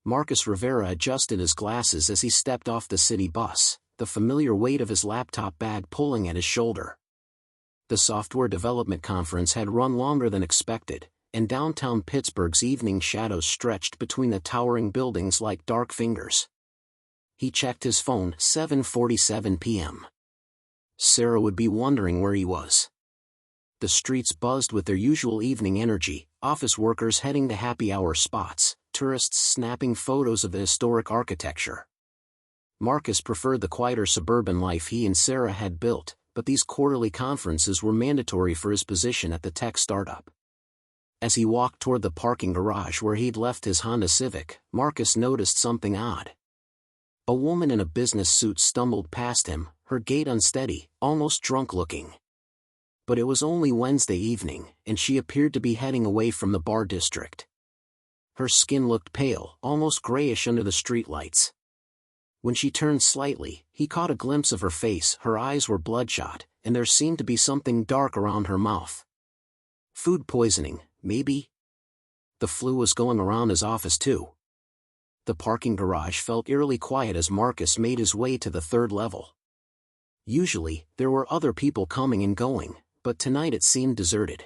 Marcus Rivera adjusted his glasses as he stepped off the city bus, the familiar weight of his laptop bag pulling at his shoulder. The software development conference had run longer than expected, and downtown Pittsburgh's evening shadows stretched between the towering buildings like dark fingers. He checked his phone. 7:47 p.m. Sarah would be wondering where he was. The streets buzzed with their usual evening energy, office workers heading to happy hour spots, tourists snapping photos of the historic architecture. Marcus preferred the quieter suburban life he and Sarah had built, but these quarterly conferences were mandatory for his position at the tech startup. As he walked toward the parking garage where he'd left his Honda Civic, Marcus noticed something odd. A woman in a business suit stumbled past him, her gait unsteady, almost drunk-looking. But it was only Wednesday evening, and she appeared to be heading away from the bar district. Her skin looked pale, almost grayish under the streetlights. When she turned slightly, he caught a glimpse of her face. Her eyes were bloodshot, and there seemed to be something dark around her mouth. Food poisoning, maybe? The flu was going around his office too. The parking garage felt eerily quiet as Marcus made his way to the third level. Usually, there were other people coming and going, but tonight it seemed deserted.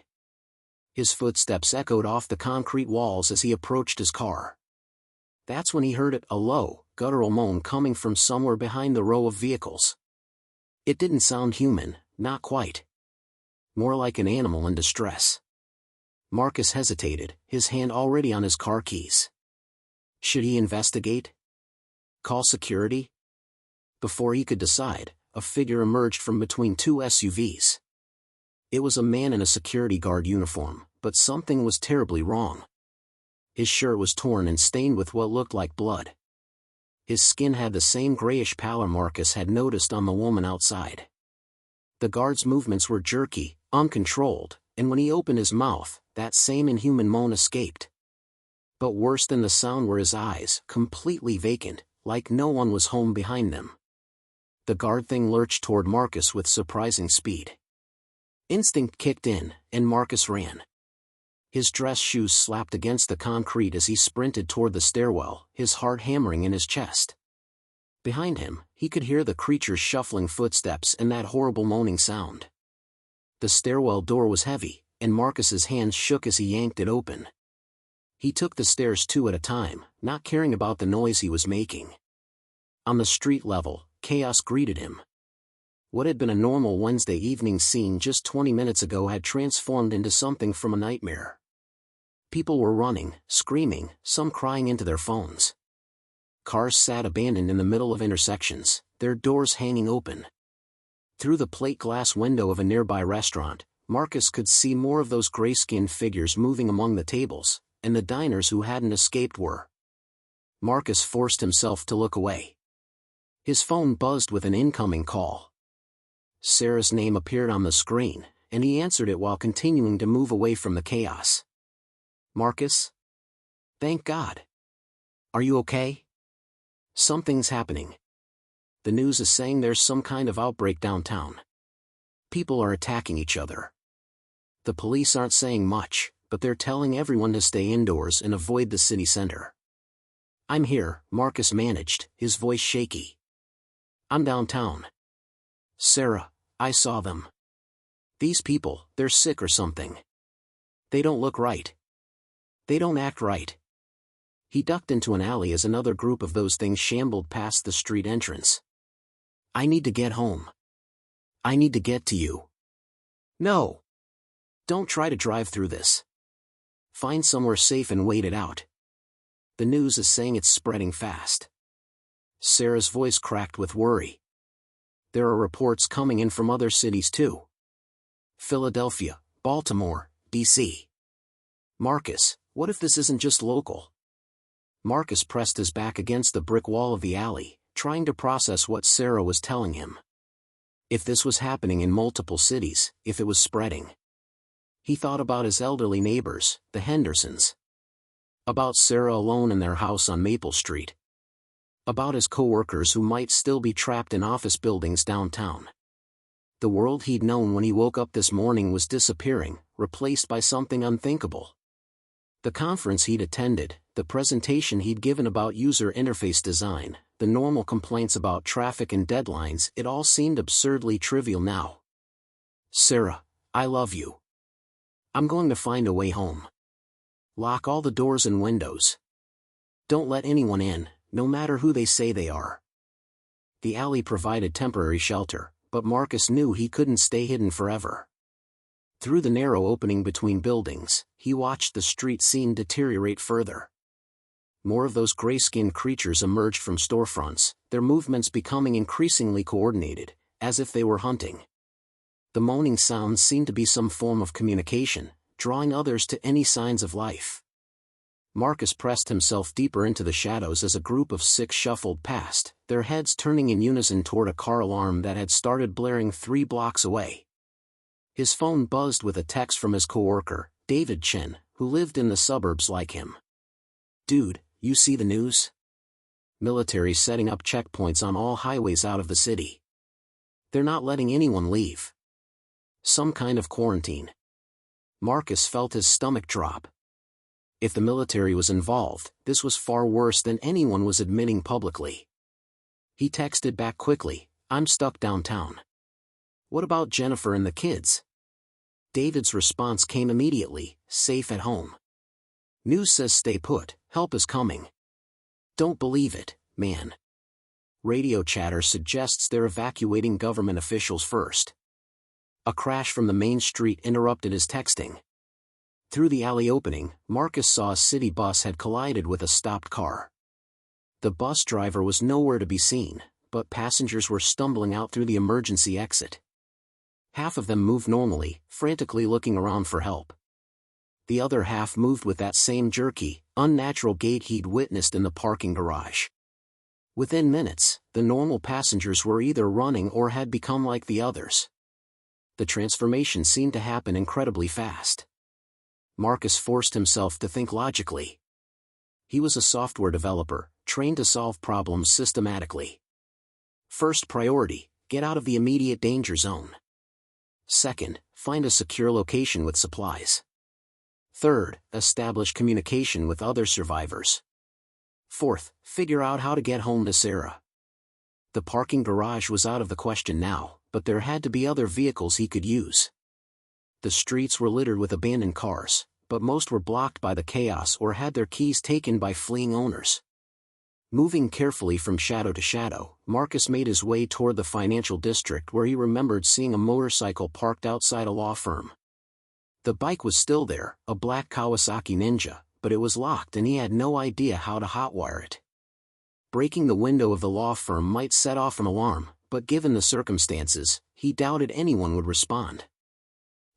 His footsteps echoed off the concrete walls as he approached his car. That's when he heard a low, guttural moan coming from somewhere behind the row of vehicles. It didn't sound human, not quite. More like an animal in distress. Marcus hesitated, his hand already on his car keys. Should he investigate? Call security? Before he could decide, a figure emerged from between two SUVs. It was a man in a security guard uniform, but something was terribly wrong. His shirt was torn and stained with what looked like blood. His skin had the same grayish pallor Marcus had noticed on the woman outside. The guard's movements were jerky, uncontrolled, and when he opened his mouth, that same inhuman moan escaped. But worse than the sound were his eyes, completely vacant, like no one was home behind them. The guard thing lurched toward Marcus with surprising speed. Instinct kicked in, and Marcus ran. His dress shoes slapped against the concrete as he sprinted toward the stairwell, his heart hammering in his chest. Behind him, he could hear the creature's shuffling footsteps and that horrible moaning sound. The stairwell door was heavy, and Marcus's hands shook as he yanked it open. He took the stairs two at a time, not caring about the noise he was making. On the street level, chaos greeted him. What had been a normal Wednesday evening scene just 20 minutes ago had transformed into something from a nightmare. People were running, screaming, some crying into their phones. Cars sat abandoned in the middle of intersections, their doors hanging open. Through the plate glass window of a nearby restaurant, Marcus could see more of those gray-skinned figures moving among the tables, and the diners who hadn't escaped were. Marcus forced himself to look away. His phone buzzed with an incoming call. Sarah's name appeared on the screen, and he answered it while continuing to move away from the chaos. Marcus? Thank God. Are you okay? Something's happening. The news is saying there's some kind of outbreak downtown. People are attacking each other. The police aren't saying much, but they're telling everyone to stay indoors and avoid the city center. I'm here, Marcus managed, his voice shaky. I'm downtown. Sarah, I saw them. These people, they're sick or something. They don't look right. They don't act right. He ducked into an alley as another group of those things shambled past the street entrance. I need to get home. I need to get to you. No. Don't try to drive through this. Find somewhere safe and wait it out. The news is saying it's spreading fast. Sarah's voice cracked with worry. There are reports coming in from other cities too. Philadelphia, Baltimore, D.C. Marcus, what if this isn't just local? Marcus pressed his back against the brick wall of the alley, trying to process what Sarah was telling him. If this was happening in multiple cities, if it was spreading. He thought about his elderly neighbors, the Hendersons. About Sarah alone in their house on Maple Street. About his co-workers who might still be trapped in office buildings downtown. The world he'd known when he woke up this morning was disappearing, replaced by something unthinkable. The conference he'd attended, The presentation he'd given about user interface design, the normal complaints about traffic and deadlines, it all seemed absurdly trivial now. "Sarah, I love you. I'm going to find a way home. Lock all the doors and windows. Don't let anyone in, no matter who they say they are." The alley provided temporary shelter, but Marcus knew he couldn't stay hidden forever. Through the narrow opening between buildings, he watched the street scene deteriorate further. More of those gray-skinned creatures emerged from storefronts, their movements becoming increasingly coordinated, as if they were hunting. The moaning sounds seemed to be some form of communication, drawing others to any signs of life. Marcus pressed himself deeper into the shadows as a group of 6 shuffled past, their heads turning in unison toward a car alarm that had started blaring 3 blocks away. His phone buzzed with a text from his coworker, David Chen, who lived in the suburbs like him. "Dude, you see the news? Military setting up checkpoints on all highways out of the city. They're not letting anyone leave. Some kind of quarantine." Marcus felt his stomach drop. If the military was involved, this was far worse than anyone was admitting publicly. He texted back quickly, "I'm stuck downtown. What about Jennifer and the kids?" David's response came immediately, "Safe at home. News says stay put, help is coming. Don't believe it, man. Radio chatter suggests they're evacuating government officials first." A crash from the main street interrupted his texting. Through the alley opening, Marcus saw a city bus had collided with a stopped car. The bus driver was nowhere to be seen, but passengers were stumbling out through the emergency exit. Half of them moved normally, frantically looking around for help. The other half moved with that same jerky, unnatural gait he'd witnessed in the parking garage. Within minutes, the normal passengers were either running or had become like the others. The transformation seemed to happen incredibly fast. Marcus forced himself to think logically. He was a software developer, trained to solve problems systematically. First priority, get out of the immediate danger zone. Second, find a secure location with supplies. Third, establish communication with other survivors. Fourth, figure out how to get home to Sarah. The parking garage was out of the question now, but there had to be other vehicles he could use. The streets were littered with abandoned cars, but most were blocked by the chaos or had their keys taken by fleeing owners. Moving carefully from shadow to shadow, Marcus made his way toward the financial district where he remembered seeing a motorcycle parked outside a law firm. The bike was still there, a black Kawasaki Ninja, but it was locked and he had no idea how to hotwire it. Breaking the window of the law firm might set off an alarm, but given the circumstances, he doubted anyone would respond.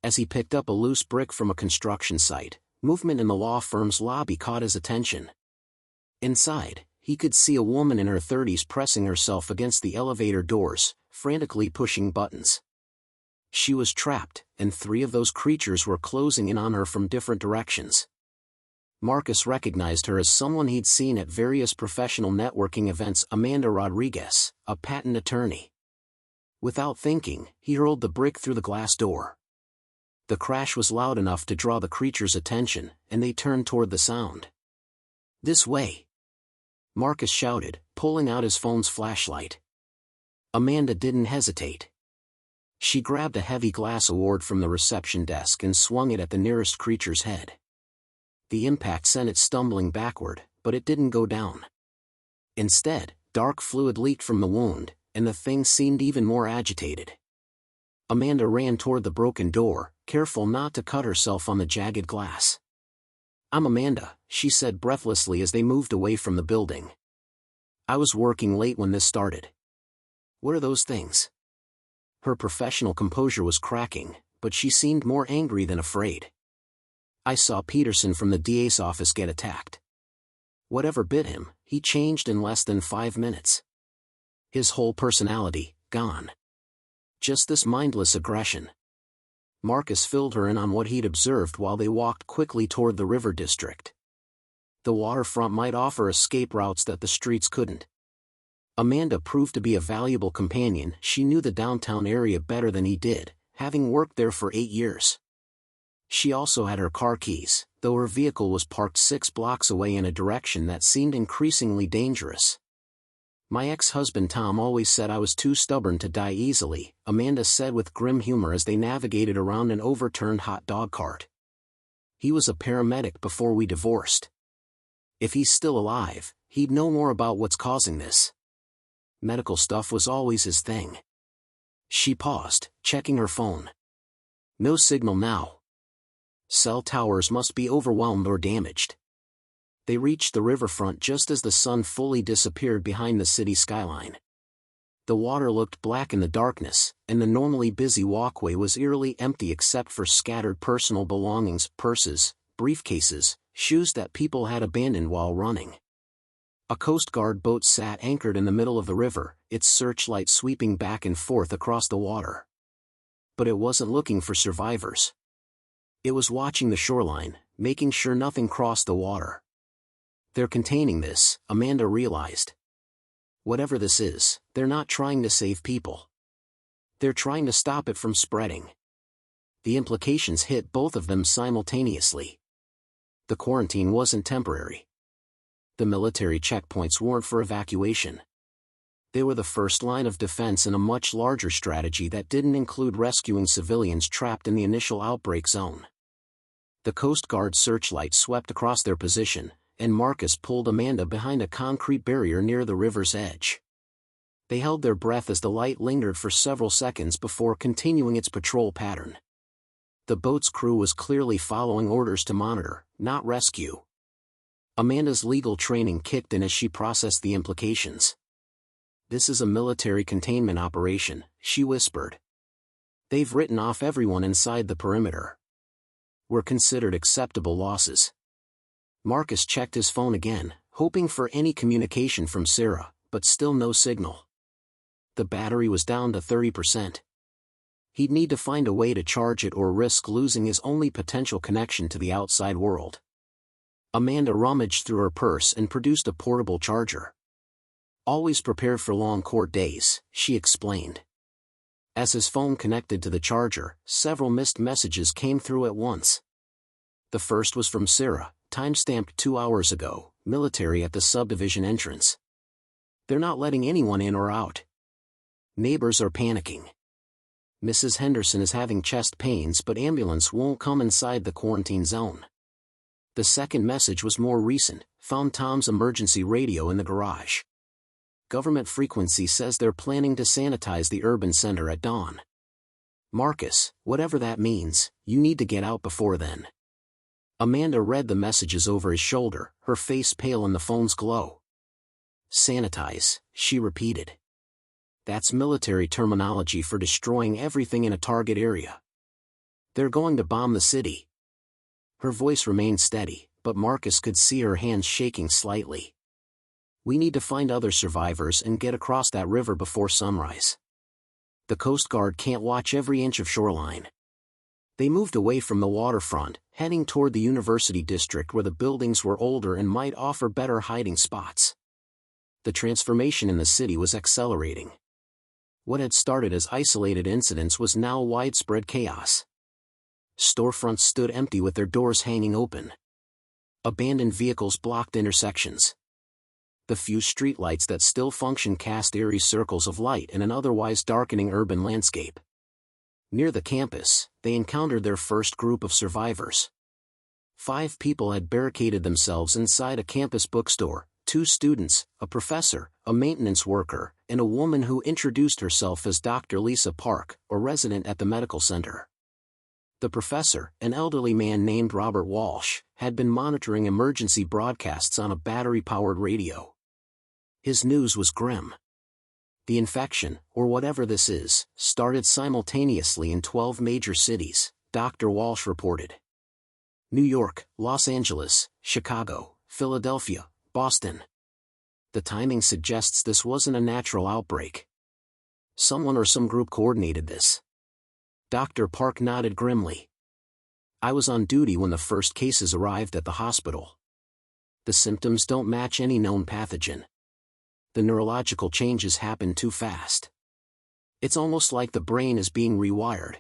As he picked up a loose brick from a construction site, movement in the law firm's lobby caught his attention. Inside, he could see a woman in her 30s pressing herself against the elevator doors, frantically pushing buttons. She was trapped, and 3 of those creatures were closing in on her from different directions. Marcus recognized her as someone he'd seen at various professional networking events, Amanda Rodriguez, a patent attorney. Without thinking, he hurled the brick through the glass door. The crash was loud enough to draw the creature's attention, and they turned toward the sound. "This way!" Marcus shouted, pulling out his phone's flashlight. Amanda didn't hesitate. She grabbed a heavy glass award from the reception desk and swung it at the nearest creature's head. The impact sent it stumbling backward, but it didn't go down. Instead, dark fluid leaked from the wound, and the thing seemed even more agitated. Amanda ran toward the broken door, careful not to cut herself on the jagged glass. "I'm Amanda," she said breathlessly as they moved away from the building. "I was working late when this started." "What are those things?" Her professional composure was cracking, but she seemed more angry than afraid. "I saw Peterson from the DA's office get attacked. Whatever bit him, he changed in less than 5 minutes. His whole personality, gone. Just this mindless aggression." Marcus filled her in on what he'd observed while they walked quickly toward the river district. The waterfront might offer escape routes that the streets couldn't. Amanda proved to be a valuable companion. She knew the downtown area better than he did, having worked there for 8 years. She also had her car keys, though her vehicle was parked 6 blocks away in a direction that seemed increasingly dangerous. "My ex-husband Tom always said I was too stubborn to die easily," Amanda said with grim humor as they navigated around an overturned hot dog cart. "He was a paramedic before we divorced. If he's still alive, he'd know more about what's causing this. Medical stuff was always his thing." She paused, checking her phone. "No signal now. Cell towers must be overwhelmed or damaged." They reached the riverfront just as the sun fully disappeared behind the city skyline. The water looked black in the darkness, and the normally busy walkway was eerily empty except for scattered personal belongings, purses, briefcases, shoes that people had abandoned while running. A Coast Guard boat sat anchored in the middle of the river, its searchlight sweeping back and forth across the water. But it wasn't looking for survivors. It was watching the shoreline, making sure nothing crossed the water. "They're containing this," Amanda realized. "Whatever this is, they're not trying to save people. They're trying to stop it from spreading." The implications hit both of them simultaneously. The quarantine wasn't temporary. The military checkpoints weren't for evacuation. They were the first line of defense in a much larger strategy that didn't include rescuing civilians trapped in the initial outbreak zone. The Coast Guard searchlight swept across their position, and Marcus pulled Amanda behind a concrete barrier near the river's edge. They held their breath as the light lingered for several seconds before continuing its patrol pattern. The boat's crew was clearly following orders to monitor, not rescue. Amanda's legal training kicked in as she processed the implications. "This is a military containment operation," she whispered. "They've written off everyone inside the perimeter. We're considered acceptable losses." Marcus checked his phone again, hoping for any communication from Sarah, but still no signal. The battery was down to 30%. He'd need to find a way to charge it or risk losing his only potential connection to the outside world. Amanda rummaged through her purse and produced a portable charger. "Always prepared for long court days," she explained. As his phone connected to the charger, several missed messages came through at once. The first was from Sarah, timestamped 2 hours ago, "Military at the subdivision entrance. They're not letting anyone in or out. Neighbors are panicking. Mrs. Henderson is having chest pains but ambulance won't come inside the quarantine zone." The second message was more recent, "Found Tom's emergency radio in the garage. Government frequency says they're planning to sanitize the urban center at dawn. Marcus, whatever that means, you need to get out before then." Amanda read the messages over his shoulder, her face pale in the phone's glow. "Sanitize," she repeated. "That's military terminology for destroying everything in a target area. They're going to bomb the city." Her voice remained steady, but Marcus could see her hands shaking slightly. "We need to find other survivors and get across that river before sunrise. The Coast Guard can't watch every inch of shoreline." They moved away from the waterfront, heading toward the university district where the buildings were older and might offer better hiding spots. The transformation in the city was accelerating. What had started as isolated incidents was now widespread chaos. Storefronts stood empty with their doors hanging open. Abandoned vehicles blocked intersections. The few streetlights that still functioned cast eerie circles of light in an otherwise darkening urban landscape. Near the campus, they encountered their first group of survivors. 5 people had barricaded themselves inside a campus bookstore, 2 students, a professor, a maintenance worker, and a woman who introduced herself as Dr. Lisa Park, a resident at the medical center. The professor, an elderly man named Robert Walsh, had been monitoring emergency broadcasts on a battery-powered radio. His news was grim. The infection, or whatever this is, started simultaneously in 12 major cities, Dr. Walsh reported. New York, Los Angeles, Chicago, Philadelphia, Boston. The timing suggests this wasn't a natural outbreak. Someone or some group coordinated this. Dr. Park nodded grimly. "I was on duty when the first cases arrived at the hospital. The symptoms don't match any known pathogen. The neurological changes happen too fast. It's almost like the brain is being rewired."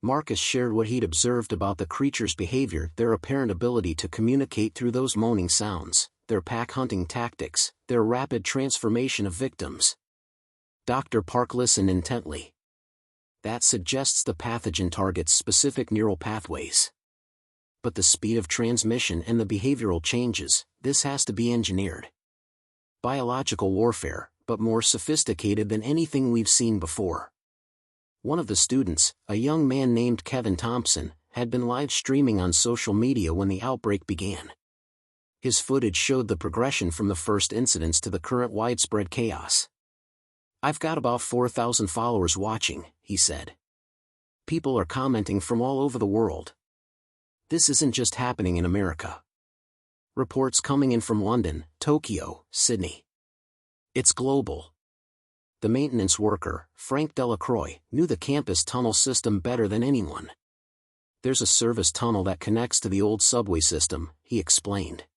Marcus shared what he'd observed about the creature's behavior, their apparent ability to communicate through those moaning sounds, their pack-hunting tactics, their rapid transformation of victims. Dr. Park listened intently. That suggests the pathogen targets specific neural pathways. But the speed of transmission and the behavioral changes, this has to be engineered. Biological warfare, but more sophisticated than anything we've seen before. One of the students, a young man named Kevin Thompson, had been live streaming on social media when the outbreak began. His footage showed the progression from the first incidents to the current widespread chaos. "I've got about 4,000 followers watching," he said. "People are commenting from all over the world. This isn't just happening in America. Reports coming in from London, Tokyo, Sydney. It's global." The maintenance worker, Frank Delacroix, knew the campus tunnel system better than anyone. "There's a service tunnel that connects to the old subway system," he explained.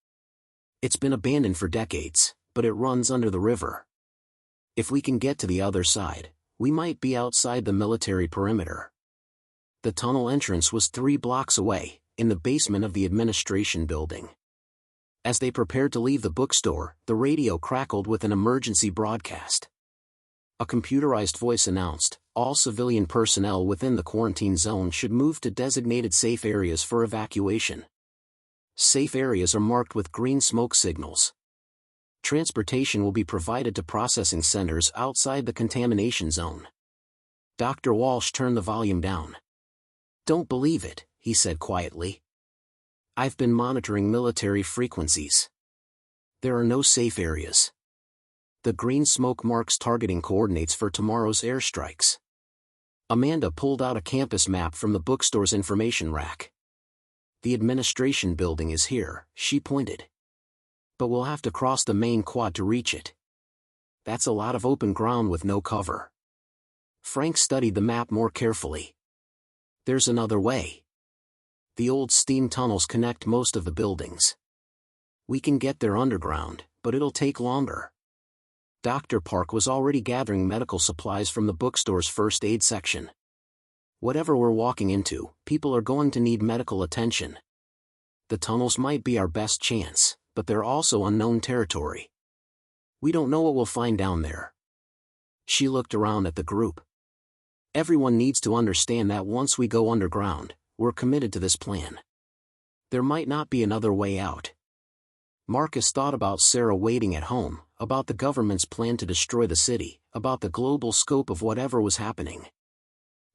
"It's been abandoned for decades, but it runs under the river. If we can get to the other side, we might be outside the military perimeter." The tunnel entrance was 3 blocks away, in the basement of the administration building. As they prepared to leave the bookstore, the radio crackled with an emergency broadcast. A computerized voice announced, "All civilian personnel within the quarantine zone should move to designated safe areas for evacuation. Safe areas are marked with green smoke signals. Transportation will be provided to processing centers outside the contamination zone." Dr. Walsh turned the volume down. "Don't believe it," he said quietly. "I've been monitoring military frequencies. There are no safe areas. The green smoke marks targeting coordinates for tomorrow's airstrikes." Amanda pulled out a campus map from the bookstore's information rack. "The administration building is here," she pointed. "But we'll have to cross the main quad to reach it. That's a lot of open ground with no cover." Frank studied the map more carefully. "There's another way. The old steam tunnels connect most of the buildings. We can get there underground, but it'll take longer." Dr. Park was already gathering medical supplies from the bookstore's first aid section. "Whatever we're walking into, people are going to need medical attention. The tunnels might be our best chance, but they're also unknown territory. We don't know what we'll find down there." She looked around at the group. "Everyone needs to understand that once we go underground, we're committed to this plan. There might not be another way out." Marcus thought about Sarah waiting at home, about the government's plan to destroy the city, about the global scope of whatever was happening.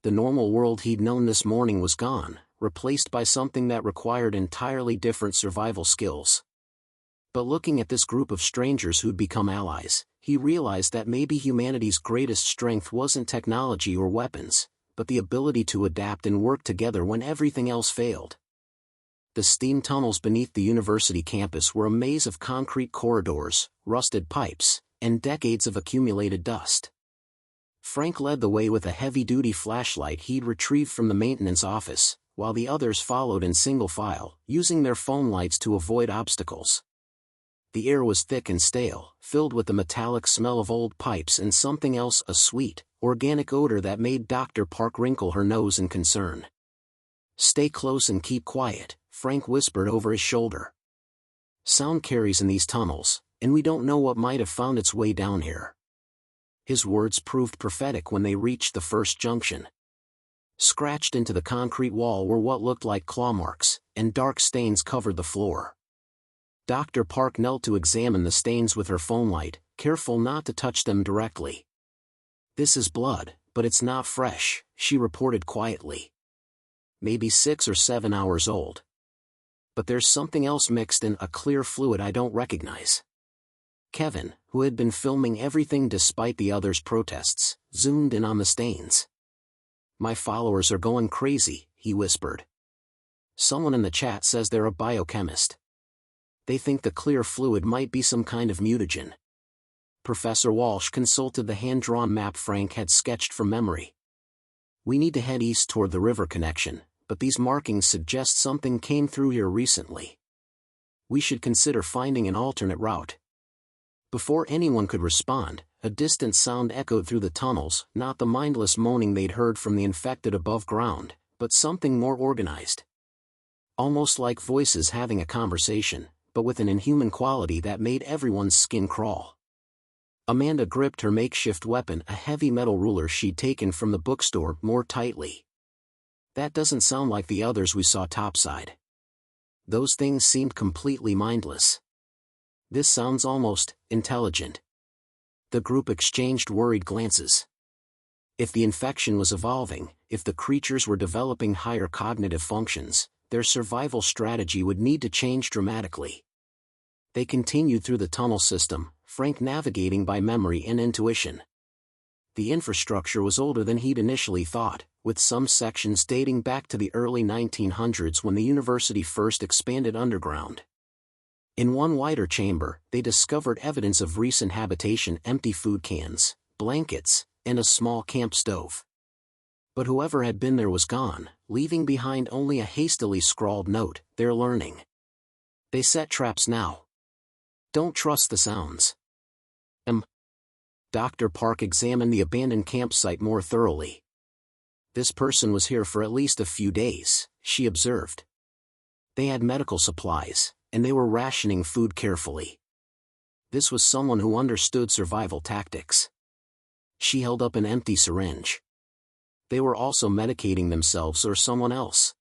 The normal world he'd known this morning was gone, replaced by something that required entirely different survival skills. But looking at this group of strangers who'd become allies, he realized that maybe humanity's greatest strength wasn't technology or weapons, but the ability to adapt and work together when everything else failed. The steam tunnels beneath the university campus were a maze of concrete corridors, rusted pipes, and decades of accumulated dust. Frank led the way with a heavy-duty flashlight he'd retrieved from the maintenance office, while the others followed in single file, using their phone lights to avoid obstacles. The air was thick and stale, filled with the metallic smell of old pipes and something else, a sweet, organic odor that made Dr. Park wrinkle her nose in concern. "Stay close and keep quiet," Frank whispered over his shoulder. "Sound carries in these tunnels, and we don't know what might have found its way down here." His words proved prophetic when they reached the first junction. Scratched into the concrete wall were what looked like claw marks, and dark stains covered the floor. Dr. Park knelt to examine the stains with her phone light, careful not to touch them directly. "This is blood, but it's not fresh," she reported quietly. "Maybe 6 or 7 hours old. But there's something else mixed in, a clear fluid I don't recognize." Kevin, who had been filming everything despite the others' protests, zoomed in on the stains. "My followers are going crazy," he whispered. "Someone in the chat says they're a biochemist. They think the clear fluid might be some kind of mutagen." Professor Walsh consulted the hand-drawn map Frank had sketched from memory. "We need to head east toward the river connection, but these markings suggest something came through here recently. We should consider finding an alternate route." Before anyone could respond, a distant sound echoed through the tunnels, not the mindless moaning they'd heard from the infected above ground, but something more organized. Almost like voices having a conversation, but with an inhuman quality that made everyone's skin crawl. Amanda gripped her makeshift weapon, a heavy metal ruler she'd taken from the bookstore, more tightly. That doesn't sound like the others we saw topside. Those things seemed completely mindless. This sounds almost intelligent. The group exchanged worried glances. If the infection was evolving, if the creatures were developing higher cognitive functions, their survival strategy would need to change dramatically. They continued through the tunnel system, Frank navigating by memory and intuition. The infrastructure was older than he'd initially thought, with some sections dating back to the early 1900s when the university first expanded underground. In one wider chamber, they discovered evidence of recent habitation: empty food cans, blankets, and a small camp stove. But whoever had been there was gone, leaving behind only a hastily scrawled note: "They're learning. They set traps now. Don't trust the sounds." Dr. Park examined the abandoned campsite more thoroughly. "This person was here for at least a few days," she observed. "They had medical supplies, and they were rationing food carefully. This was someone who understood survival tactics." She held up an empty syringe. "They were also medicating themselves or someone else.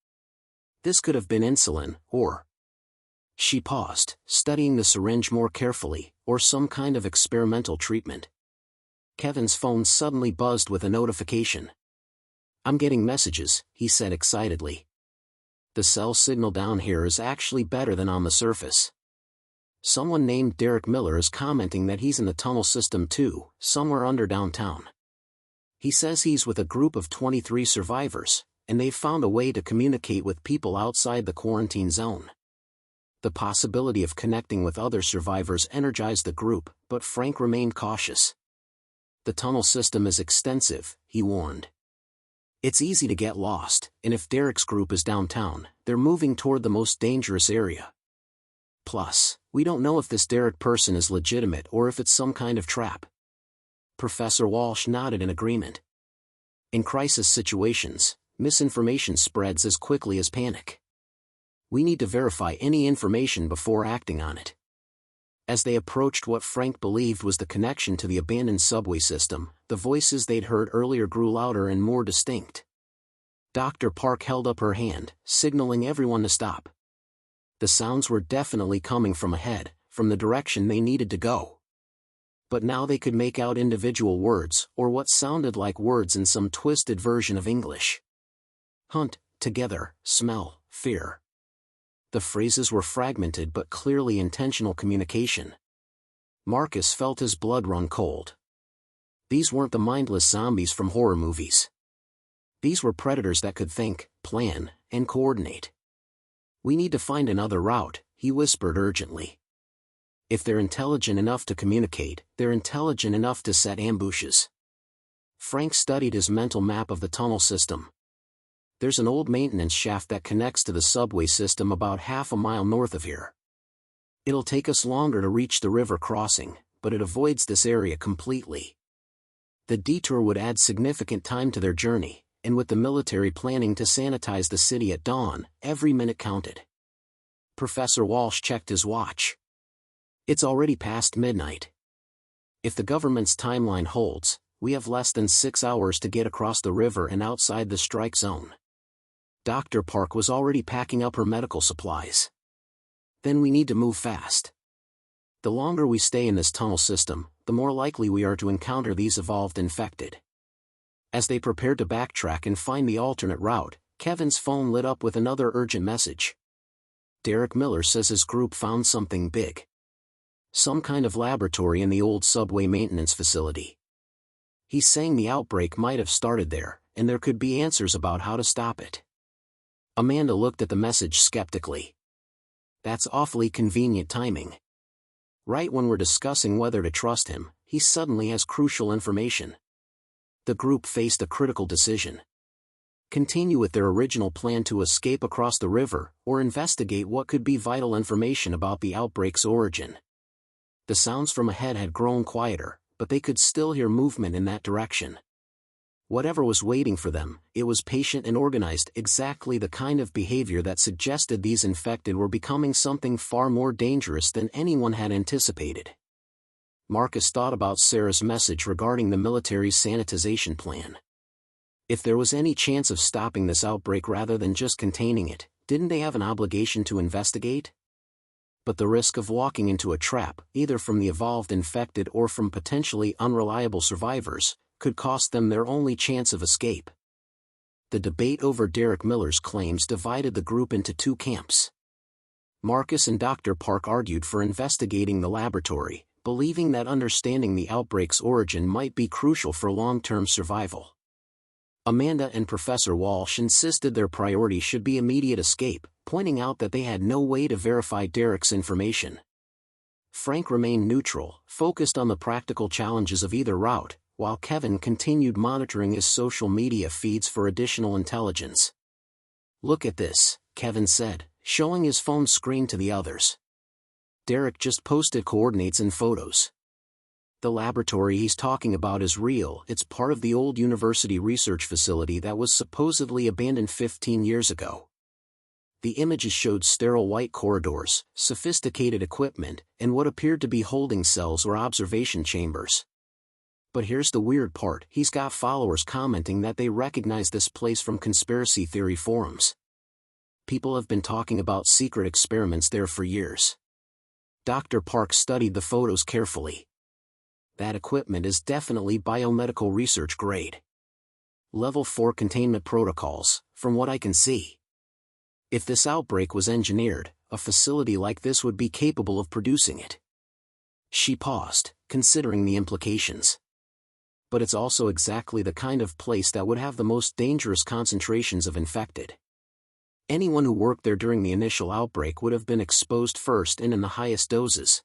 This could have been insulin, or..." She paused, studying the syringe more carefully, "or some kind of experimental treatment." Kevin's phone suddenly buzzed with a notification. "I'm getting messages," he said excitedly. "The cell signal down here is actually better than on the surface. Someone named Derek Miller is commenting that he's in the tunnel system too, somewhere under downtown. He says he's with a group of 23 survivors, and they've found a way to communicate with people outside the quarantine zone." The possibility of connecting with other survivors energized the group, but Frank remained cautious. "The tunnel system is extensive," he warned. "It's easy to get lost, and if Derek's group is downtown, they're moving toward the most dangerous area. Plus, we don't know if this Derek person is legitimate or if it's some kind of trap." Professor Walsh nodded in agreement. "In crisis situations, misinformation spreads as quickly as panic. We need to verify any information before acting on it." As they approached what Frank believed was the connection to the abandoned subway system, the voices they'd heard earlier grew louder and more distinct. Dr. Park held up her hand, signaling everyone to stop. The sounds were definitely coming from ahead, from the direction they needed to go. But now they could make out individual words, or what sounded like words in some twisted version of English. "Hunt, together, smell, fear." The phrases were fragmented but clearly intentional communication. Marcus felt his blood run cold. These weren't the mindless zombies from horror movies. These were predators that could think, plan, and coordinate. "We need to find another route," he whispered urgently. "If they're intelligent enough to communicate, they're intelligent enough to set ambushes." Frank studied his mental map of the tunnel system. "There's an old maintenance shaft that connects to the subway system about half a mile north of here. It'll take us longer to reach the river crossing, but it avoids this area completely. The detour would add significant time to their journey, and with the military planning to sanitize the city at dawn, every minute counted." Professor Walsh checked his watch. "It's already past midnight. If the government's timeline holds, we have less than 6 hours to get across the river and outside the strike zone." Dr. Park was already packing up her medical supplies. "Then we need to move fast. The longer we stay in this tunnel system, the more likely we are to encounter these evolved infected." As they prepared to backtrack and find the alternate route, Kevin's phone lit up with another urgent message. "Derek Miller says his group found something big. Some kind of laboratory in the old subway maintenance facility. He's saying the outbreak might have started there, and there could be answers about how to stop it." Amanda looked at the message skeptically. "That's awfully convenient timing. Right when we're discussing whether to trust him, he suddenly has crucial information." The group faced a critical decision. Continue with their original plan to escape across the river, or investigate what could be vital information about the outbreak's origin. The sounds from ahead had grown quieter, but they could still hear movement in that direction. Whatever was waiting for them, it was patient and organized, exactly the kind of behavior that suggested these infected were becoming something far more dangerous than anyone had anticipated. Marcus thought about Sarah's message regarding the military's sanitization plan. If there was any chance of stopping this outbreak rather than just containing it, didn't they have an obligation to investigate? But the risk of walking into a trap, either from the evolved infected or from potentially unreliable survivors, could cost them their only chance of escape. The debate over Derek Miller's claims divided the group into two camps. Marcus and Dr. Park argued for investigating the laboratory, believing that understanding the outbreak's origin might be crucial for long-term survival. Amanda and Professor Walsh insisted their priority should be immediate escape, pointing out that they had no way to verify Derek's information. Frank remained neutral, focused on the practical challenges of either route, while Kevin continued monitoring his social media feeds for additional intelligence. "Look at this," Kevin said, showing his phone screen to the others. "Derek just posted coordinates and photos. The laboratory he's talking about is real. It's part of the old university research facility that was supposedly abandoned 15 years ago." The images showed sterile white corridors, sophisticated equipment, and what appeared to be holding cells or observation chambers. But here's the weird part, he's got followers commenting that they recognize this place from conspiracy theory forums. People have been talking about secret experiments there for years. Dr. Park studied the photos carefully. That equipment is definitely biomedical research grade. Level 4 containment protocols, from what I can see. If this outbreak was engineered, a facility like this would be capable of producing it. She paused, considering the implications. But it's also exactly the kind of place that would have the most dangerous concentrations of infected. Anyone who worked there during the initial outbreak would have been exposed first and in the highest doses.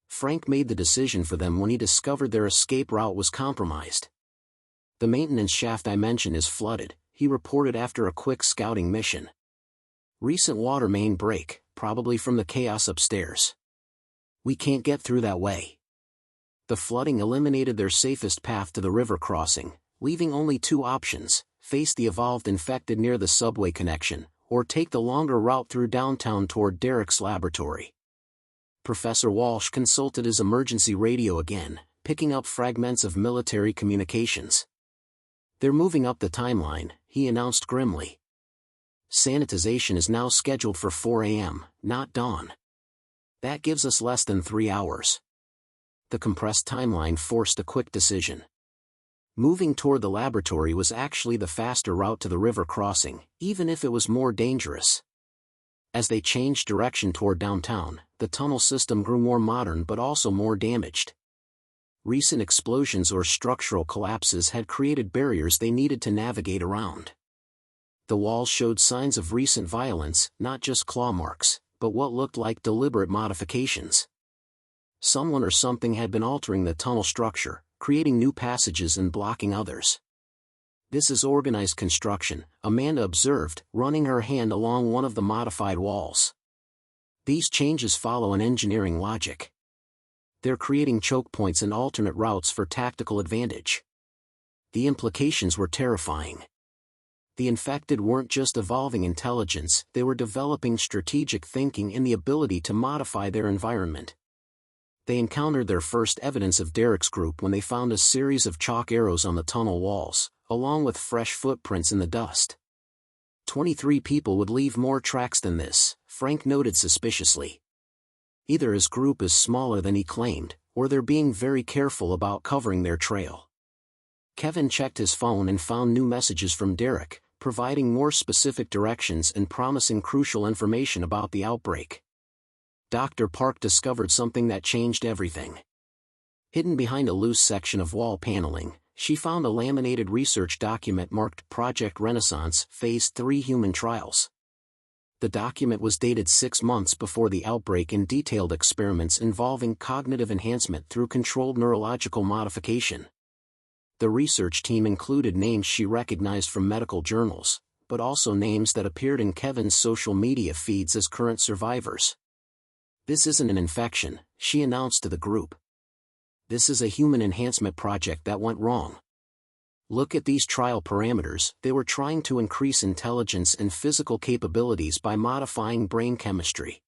Frank made the decision for them when he discovered their escape route was compromised. "The maintenance shaft I mentioned is flooded," he reported after a quick scouting mission. "Recent water main break, probably from the chaos upstairs. We can't get through that way." The flooding eliminated their safest path to the river crossing, leaving only two options: face the evolved infected near the subway connection, or take the longer route through downtown toward Derek's laboratory. Professor Walsh consulted his emergency radio again, picking up fragments of military communications. "They're moving up the timeline," he announced grimly. "Sanitization is now scheduled for 4 a.m., not dawn. That gives us less than 3 hours." The compressed timeline forced a quick decision. Moving toward the laboratory was actually the faster route to the river crossing, even if it was more dangerous. As they changed direction toward downtown, the tunnel system grew more modern but also more damaged. Recent explosions or structural collapses had created barriers they needed to navigate around. The walls showed signs of recent violence, not just claw marks, but what looked like deliberate modifications. Someone or something had been altering the tunnel structure, creating new passages and blocking others. "This is organized construction," Amanda observed, running her hand along one of the modified walls. "These changes follow an engineering logic. They're creating choke points and alternate routes for tactical advantage." The implications were terrifying. The infected weren't just evolving intelligence, they were developing strategic thinking and the ability to modify their environment. They encountered their first evidence of Derek's group when they found a series of chalk arrows on the tunnel walls, along with fresh footprints in the dust. 23 people would leave more tracks than this, Frank noted suspiciously. Either his group is smaller than he claimed, or they're being very careful about covering their trail. Kevin checked his phone and found new messages from Derek, providing more specific directions and promising crucial information about the outbreak. Dr. Park discovered something that changed everything. Hidden behind a loose section of wall paneling, she found a laminated research document marked Project Renaissance Phase 3 Human Trials. The document was dated 6 months before the outbreak and detailed experiments involving cognitive enhancement through controlled neurological modification. The research team included names she recognized from medical journals, but also names that appeared in Kevin's social media feeds as current survivors. "This isn't an infection," she announced to the group. "This is a human enhancement project that went wrong." Look at these trial parameters. They were trying to increase intelligence and physical capabilities by modifying brain chemistry.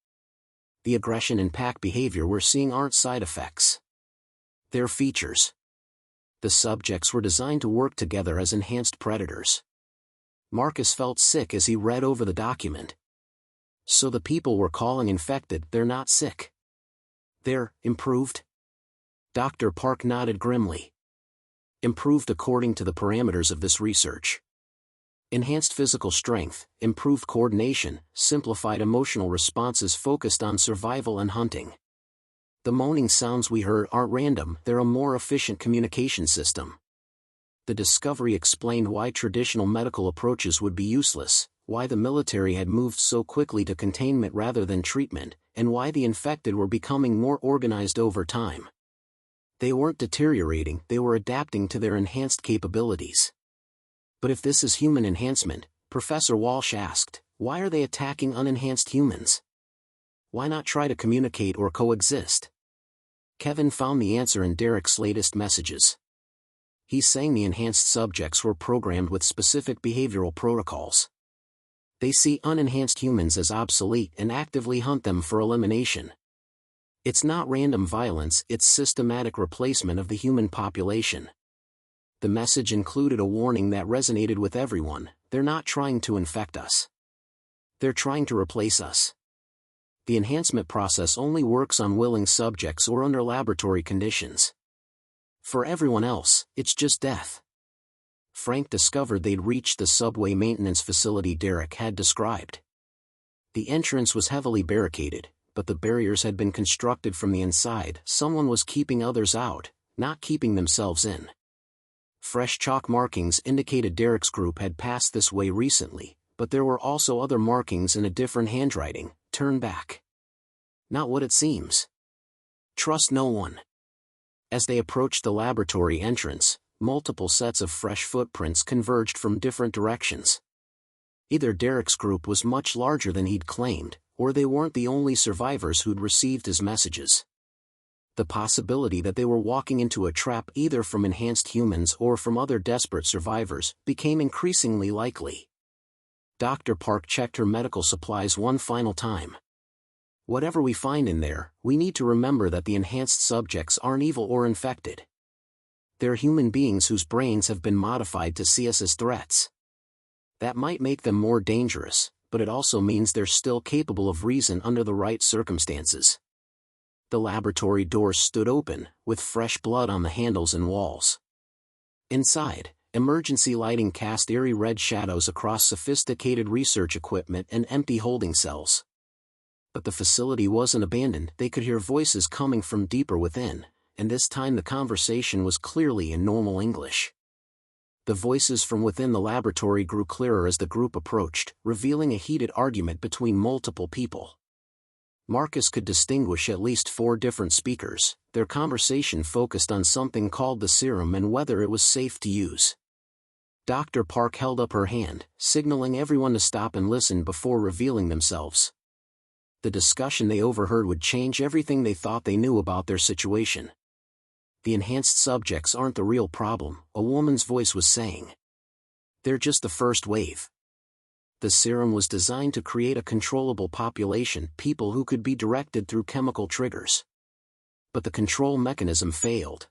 The aggression and pack behavior we're seeing aren't side effects. They're features. The subjects were designed to work together as enhanced predators. Marcus felt sick as he read over the document. So the people we're calling infected, they're not sick. They're improved? Dr. Park nodded grimly. Improved according to the parameters of this research. Enhanced physical strength, improved coordination, simplified emotional responses focused on survival and hunting. The moaning sounds we heard aren't random, they're a more efficient communication system. The discovery explained why traditional medical approaches would be useless, why the military had moved so quickly to containment rather than treatment, and why the infected were becoming more organized over time. They weren't deteriorating, they were adapting to their enhanced capabilities. But if this is human enhancement, Professor Walsh asked, why are they attacking unenhanced humans? Why not try to communicate or coexist? Kevin found the answer in Derek's latest messages. He's saying the enhanced subjects were programmed with specific behavioral protocols. They see unenhanced humans as obsolete and actively hunt them for elimination. It's not random violence, it's systematic replacement of the human population. The message included a warning that resonated with everyone: they're not trying to infect us. They're trying to replace us. The enhancement process only works on willing subjects or under laboratory conditions. For everyone else, it's just death. Frank discovered they'd reached the subway maintenance facility Derek had described. The entrance was heavily barricaded, but the barriers had been constructed from the inside. Someone was keeping others out, not keeping themselves in. Fresh chalk markings indicated Derek's group had passed this way recently, but there were also other markings in a different handwriting: turn back. Not what it seems. Trust no one. As they approached the laboratory entrance, multiple sets of fresh footprints converged from different directions. Either Derek's group was much larger than he'd claimed, or they weren't the only survivors who'd received his messages. The possibility that they were walking into a trap either from enhanced humans or from other desperate survivors became increasingly likely. Dr. Park checked her medical supplies one final time. Whatever we find in there, we need to remember that the enhanced subjects aren't evil or infected. They're human beings whose brains have been modified to see us as threats. That might make them more dangerous, but it also means they're still capable of reason under the right circumstances. The laboratory doors stood open, with fresh blood on the handles and walls. Inside, emergency lighting cast eerie red shadows across sophisticated research equipment and empty holding cells. But the facility wasn't abandoned. They could hear voices coming from deeper within, and this time the conversation was clearly in normal English. The voices from within the laboratory grew clearer as the group approached, revealing a heated argument between multiple people. Marcus could distinguish at least 4 different speakers. Their conversation focused on something called the serum and whether it was safe to use. Dr. Park held up her hand, signaling everyone to stop and listen before revealing themselves. The discussion they overheard would change everything they thought they knew about their situation. The enhanced subjects aren't the real problem, a woman's voice was saying. They're just the first wave. The serum was designed to create a controllable population, people who could be directed through chemical triggers. But the control mechanism failed.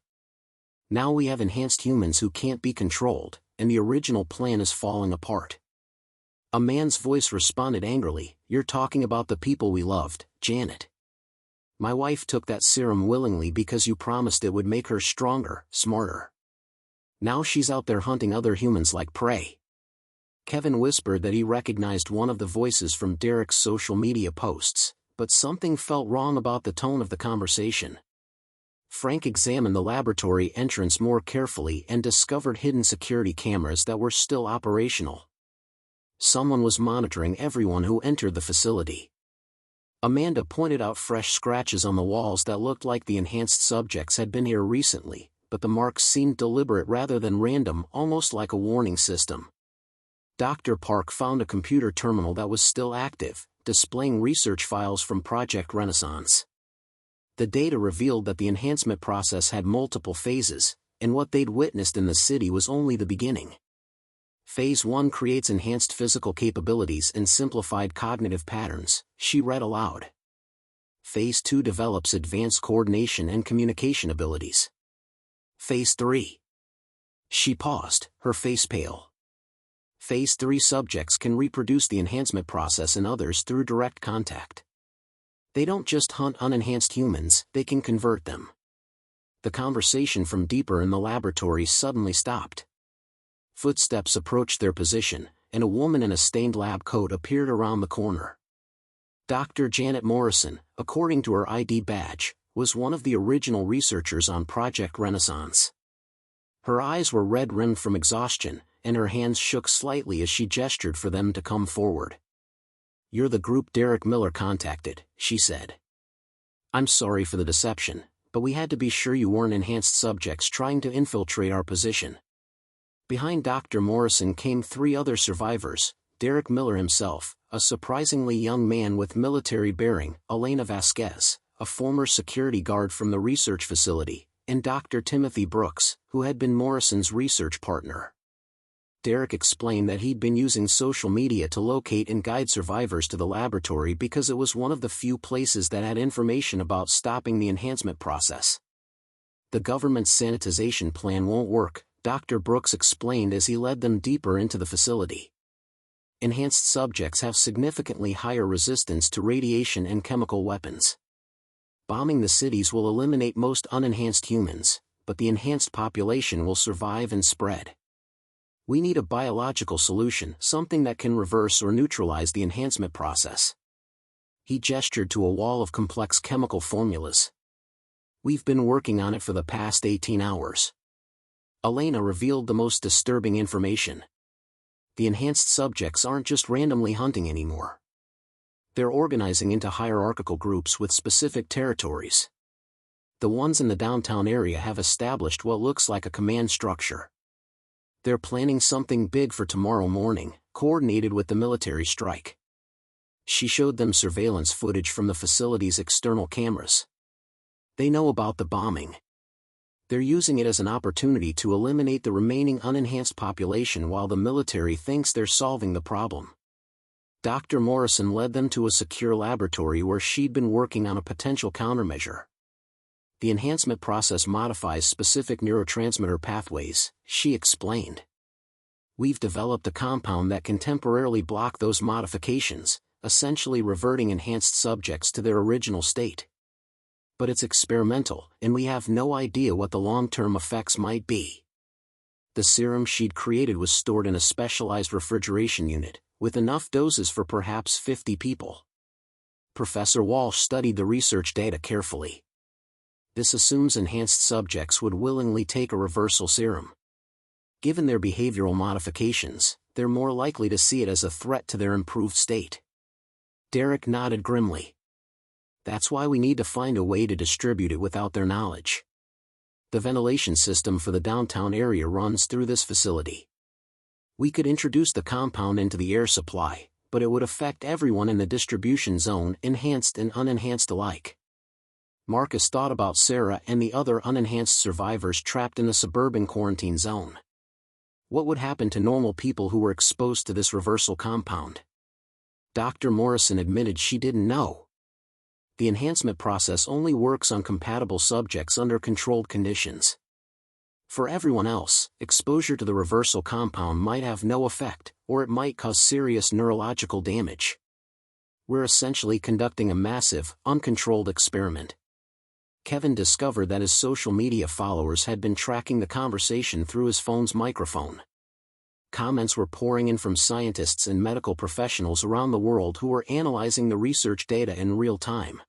Now we have enhanced humans who can't be controlled, and the original plan is falling apart. A man's voice responded angrily, "You're talking about the people we loved, Janet. My wife took that serum willingly because you promised it would make her stronger, smarter. Now she's out there hunting other humans like prey." Kevin whispered that he recognized one of the voices from Derek's social media posts, but something felt wrong about the tone of the conversation. Frank examined the laboratory entrance more carefully and discovered hidden security cameras that were still operational. Someone was monitoring everyone who entered the facility. Amanda pointed out fresh scratches on the walls that looked like the enhanced subjects had been here recently, but the marks seemed deliberate rather than random, almost like a warning system. Dr. Park found a computer terminal that was still active, displaying research files from Project Renaissance. The data revealed that the enhancement process had multiple phases: and what they'd witnessed in the city was only the beginning. Phase 1 creates enhanced physical capabilities and simplified cognitive patterns, she read aloud. Phase 2 develops advanced coordination and communication abilities. Phase 3. She paused, her face pale. Phase 3 subjects can reproduce the enhancement process in others through direct contact. They don't just hunt unenhanced humans, they can convert them. The conversation from deeper in the laboratory suddenly stopped. Footsteps approached their position, and a woman in a stained lab coat appeared around the corner. Dr. Janet Morrison, according to her ID badge, was one of the original researchers on Project Renaissance. Her eyes were red-rimmed from exhaustion, and her hands shook slightly as she gestured for them to come forward. "You're the group Derek Miller contacted," she said. "I'm sorry for the deception, but we had to be sure you weren't enhanced subjects trying to infiltrate our position." Behind Dr. Morrison came 3 other survivors, Derek Miller himself, a surprisingly young man with military bearing, Elena Vasquez, a former security guard from the research facility, and Dr. Timothy Brooks, who had been Morrison's research partner. Derek explained that he'd been using social media to locate and guide survivors to the laboratory because it was one of the few places that had information about stopping the enhancement process. "The government's sanitization plan won't work," Dr. Brooks explained as he led them deeper into the facility. "Enhanced subjects have significantly higher resistance to radiation and chemical weapons. Bombing the cities will eliminate most unenhanced humans, but the enhanced population will survive and spread. We need a biological solution, something that can reverse or neutralize the enhancement process." He gestured to a wall of complex chemical formulas. "We've been working on it for the past 18 hours. Elena revealed the most disturbing information. The enhanced subjects aren't just randomly hunting anymore. They're organizing into hierarchical groups with specific territories. The ones in the downtown area have established what looks like a command structure. They're planning something big for tomorrow morning, coordinated with the military strike." She showed them surveillance footage from the facility's external cameras. "They know about the bombing. They're using it as an opportunity to eliminate the remaining unenhanced population while the military thinks they're solving the problem." Dr. Morrison led them to a secure laboratory where she'd been working on a potential countermeasure. "The enhancement process modifies specific neurotransmitter pathways," she explained. "We've developed a compound that can temporarily block those modifications, essentially reverting enhanced subjects to their original state. But it's experimental, and we have no idea what the long-term effects might be." The serum she'd created was stored in a specialized refrigeration unit, with enough doses for perhaps 50 people. Professor Walsh studied the research data carefully. "This assumes enhanced subjects would willingly take a reversal serum. Given their behavioral modifications, they're more likely to see it as a threat to their improved state." Derek nodded grimly. "That's why we need to find a way to distribute it without their knowledge. The ventilation system for the downtown area runs through this facility. We could introduce the compound into the air supply, but it would affect everyone in the distribution zone, enhanced and unenhanced alike." Marcus thought about Sarah and the other unenhanced survivors trapped in the suburban quarantine zone. What would happen to normal people who were exposed to this reversal compound? Dr. Morrison admitted she didn't know. The enhancement process only works on compatible subjects under controlled conditions. For everyone else, exposure to the reversal compound might have no effect, or it might cause serious neurological damage. "We're essentially conducting a massive, uncontrolled experiment." Kevin discovered that his social media followers had been tracking the conversation through his phone's microphone. Comments were pouring in from scientists and medical professionals around the world who were analyzing the research data in real time.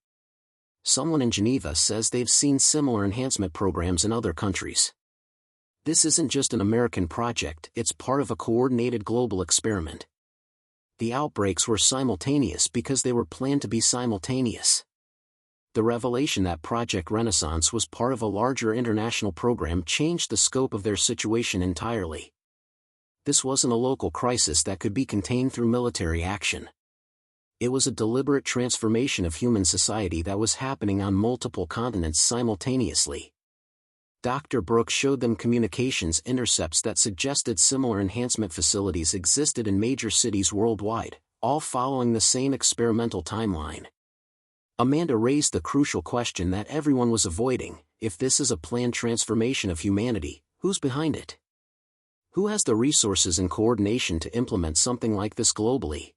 Someone in Geneva says they've seen similar enhancement programs in other countries. This isn't just an American project, it's part of a coordinated global experiment. The outbreaks were simultaneous because they were planned to be simultaneous. The revelation that Project Renaissance was part of a larger international program changed the scope of their situation entirely. This wasn't a local crisis that could be contained through military action. It was a deliberate transformation of human society that was happening on multiple continents simultaneously. Dr. Brooks showed them communications intercepts that suggested similar enhancement facilities existed in major cities worldwide, all following the same experimental timeline. Amanda raised the crucial question that everyone was avoiding: if this is a planned transformation of humanity, who's behind it? Who has the resources and coordination to implement something like this globally?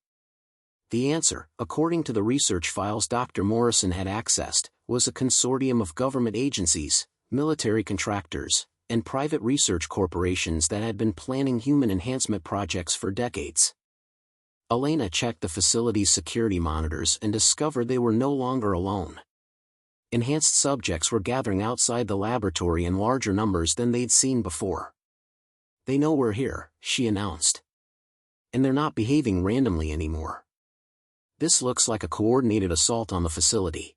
The answer, according to the research files Dr. Morrison had accessed, was a consortium of government agencies, military contractors, and private research corporations that had been planning human enhancement projects for decades. Elena checked the facility's security monitors and discovered they were no longer alone. Enhanced subjects were gathering outside the laboratory in larger numbers than they'd seen before. "They know we're here," she announced. "And they're not behaving randomly anymore. This looks like a coordinated assault on the facility."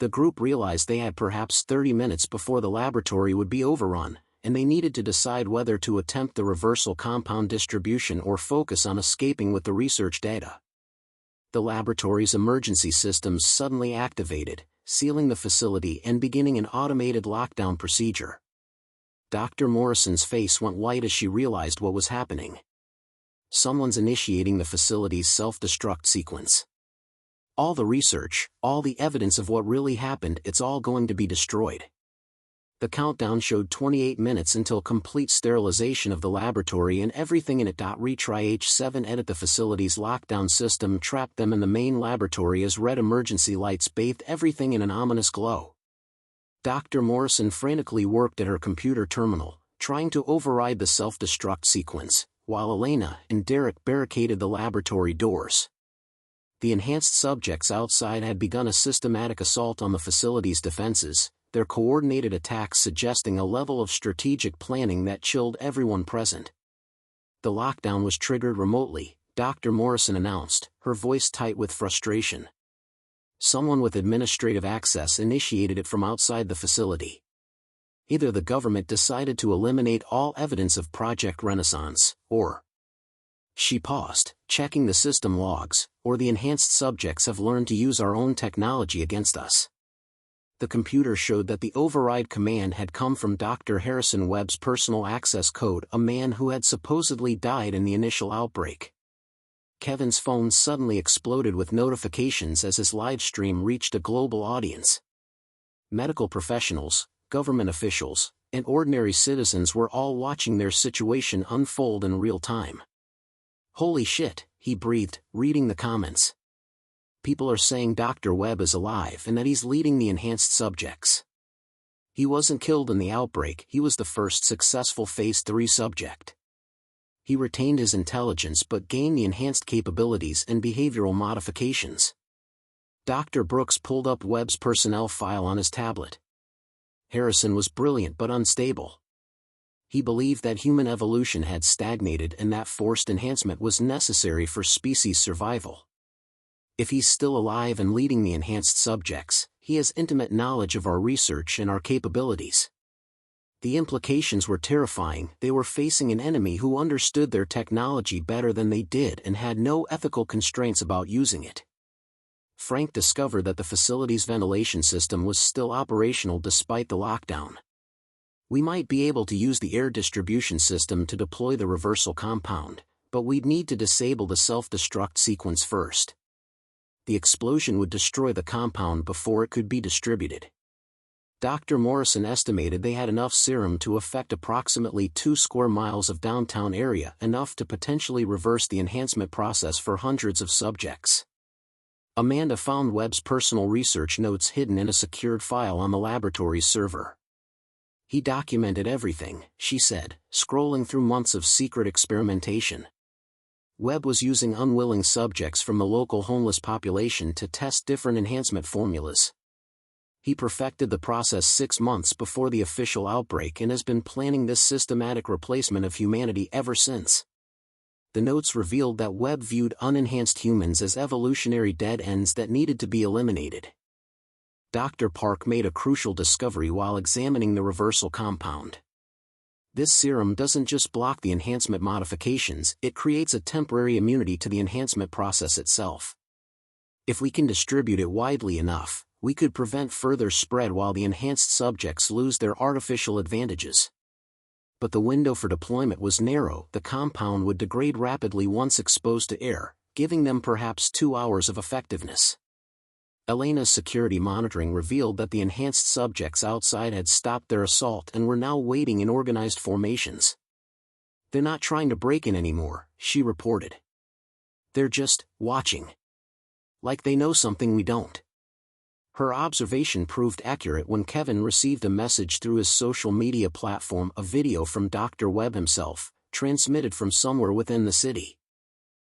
The group realized they had perhaps 30 minutes before the laboratory would be overrun, and they needed to decide whether to attempt the reversal compound distribution or focus on escaping with the research data. The laboratory's emergency systems suddenly activated, sealing the facility and beginning an automated lockdown procedure. Dr. Morrison's face went white as she realized what was happening. Someone's initiating the facility's self-destruct sequence. All the research, all the evidence of what really happened, it's all going to be destroyed. The countdown showed 28 minutes until complete sterilization of the laboratory and everything in it. Retry H7 edit. The facility's lockdown system trapped them in the main laboratory as red emergency lights bathed everything in an ominous glow. Dr. Morrison frantically worked at her computer terminal, trying to override the self-destruct sequence, while Elena and Derek barricaded the laboratory doors. The enhanced subjects outside had begun a systematic assault on the facility's defenses, their coordinated attacks suggesting a level of strategic planning that chilled everyone present. "The lockdown was triggered remotely," Dr. Morrison announced, her voice tight with frustration. "Someone with administrative access initiated it from outside the facility. Either the government decided to eliminate all evidence of Project Renaissance, or..." She paused, checking the system logs, "or the enhanced subjects have learned to use our own technology against us." The computer showed that the override command had come from Dr. Harrison Webb's personal access code, a man who had supposedly died in the initial outbreak. Kevin's phone suddenly exploded with notifications as his live stream reached a global audience. Medical professionals, government officials, and ordinary citizens were all watching their situation unfold in real time. "Holy shit," he breathed, reading the comments. "People are saying Dr. Webb is alive and that he's leading the enhanced subjects. He wasn't killed in the outbreak, he was the first successful Phase 3 subject. He retained his intelligence but gained the enhanced capabilities and behavioral modifications." Dr. Brooks pulled up Webb's personnel file on his tablet. Harrison was brilliant but unstable. He believed that human evolution had stagnated and that forced enhancement was necessary for species survival. If he's still alive and leading the enhanced subjects, he has intimate knowledge of our research and our capabilities. The implications were terrifying. They were facing an enemy who understood their technology better than they did and had no ethical constraints about using it. Frank discovered that the facility's ventilation system was still operational despite the lockdown. "We might be able to use the air distribution system to deploy the reversal compound, but we'd need to disable the self-destruct sequence first. The explosion would destroy the compound before it could be distributed." Dr. Morrison estimated they had enough serum to affect approximately 2 square miles of downtown area, enough to potentially reverse the enhancement process for hundreds of subjects. Amanda found Webb's personal research notes hidden in a secured file on the laboratory's server. "He documented everything," she said, scrolling through months of secret experimentation. Webb was using unwilling subjects from the local homeless population to test different enhancement formulas. He perfected the process 6 months before the official outbreak and has been planning this systematic replacement of humanity ever since. The notes revealed that Webb viewed unenhanced humans as evolutionary dead ends that needed to be eliminated. Dr. Park made a crucial discovery while examining the reversal compound. This serum doesn't just block the enhancement modifications, it creates a temporary immunity to the enhancement process itself. If we can distribute it widely enough, We could prevent further spread while the enhanced subjects lose their artificial advantages. But the window for deployment was narrow. The compound would degrade rapidly once exposed to air, giving them perhaps 2 hours of effectiveness. Elena's security monitoring revealed that the enhanced subjects outside had stopped their assault and were now waiting in organized formations. "They're not trying to break in anymore," she reported. "They're just watching. Like they know something we don't." Her observation proved accurate when Kevin received a message through his social media platform, a video from Dr. Webb himself, transmitted from somewhere within the city.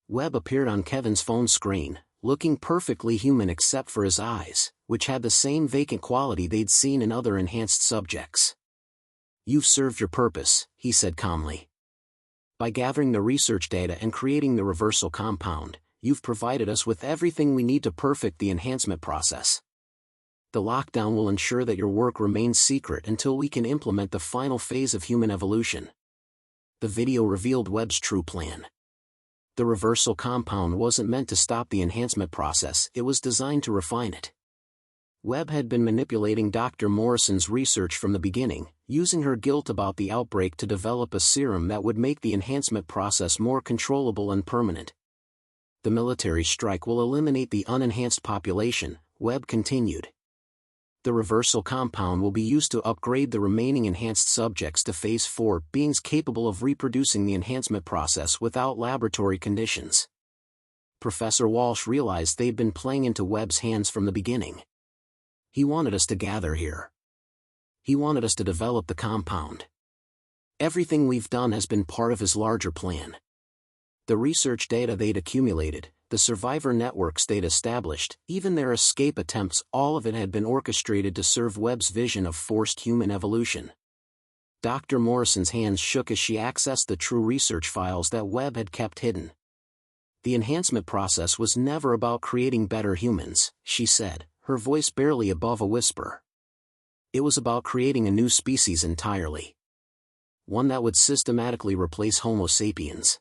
Webb appeared on Kevin's phone screen, looking perfectly human except for his eyes, which had the same vacant quality they'd seen in other enhanced subjects. "You've served your purpose," he said calmly. "By gathering the research data and creating the reversal compound, you've provided us with everything we need to perfect the enhancement process. The lockdown will ensure that your work remains secret until we can implement the final phase of human evolution." The video revealed Webb's true plan. The reversal compound wasn't meant to stop the enhancement process, it was designed to refine it. Webb had been manipulating Dr. Morrison's research from the beginning, using her guilt about the outbreak to develop a serum that would make the enhancement process more controllable and permanent. "The military strike will eliminate the unenhanced population," Webb continued. "The reversal compound will be used to upgrade the remaining enhanced subjects to Phase 4, beings capable of reproducing the enhancement process without laboratory conditions." Professor Walsh realized they'd been playing into Webb's hands from the beginning. He wanted us to gather here. He wanted us to develop the compound. Everything we've done has been part of his larger plan. The research data they'd accumulated, the survivor networks they'd established, even their escape attempts, all of it had been orchestrated to serve Webb's vision of forced human evolution. Dr. Morrison's hands shook as she accessed the true research files that Webb had kept hidden. "The enhancement process was never about creating better humans," she said, her voice barely above a whisper. "It was about creating a new species entirely. One that would systematically replace Homo sapiens.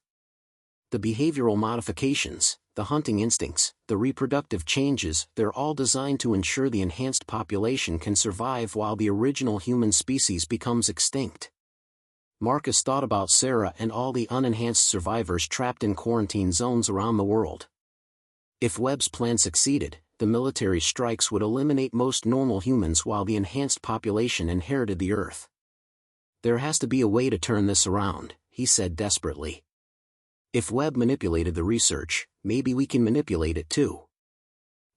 The behavioral modifications, the hunting instincts, the reproductive changes, they're all designed to ensure the enhanced population can survive while the original human species becomes extinct." Marcus thought about Sarah and all the unenhanced survivors trapped in quarantine zones around the world. If Webb's plan succeeded, the military strikes would eliminate most normal humans while the enhanced population inherited the Earth. "There has to be a way to turn this around," he said desperately. "If Webb manipulated the research, maybe we can manipulate it too.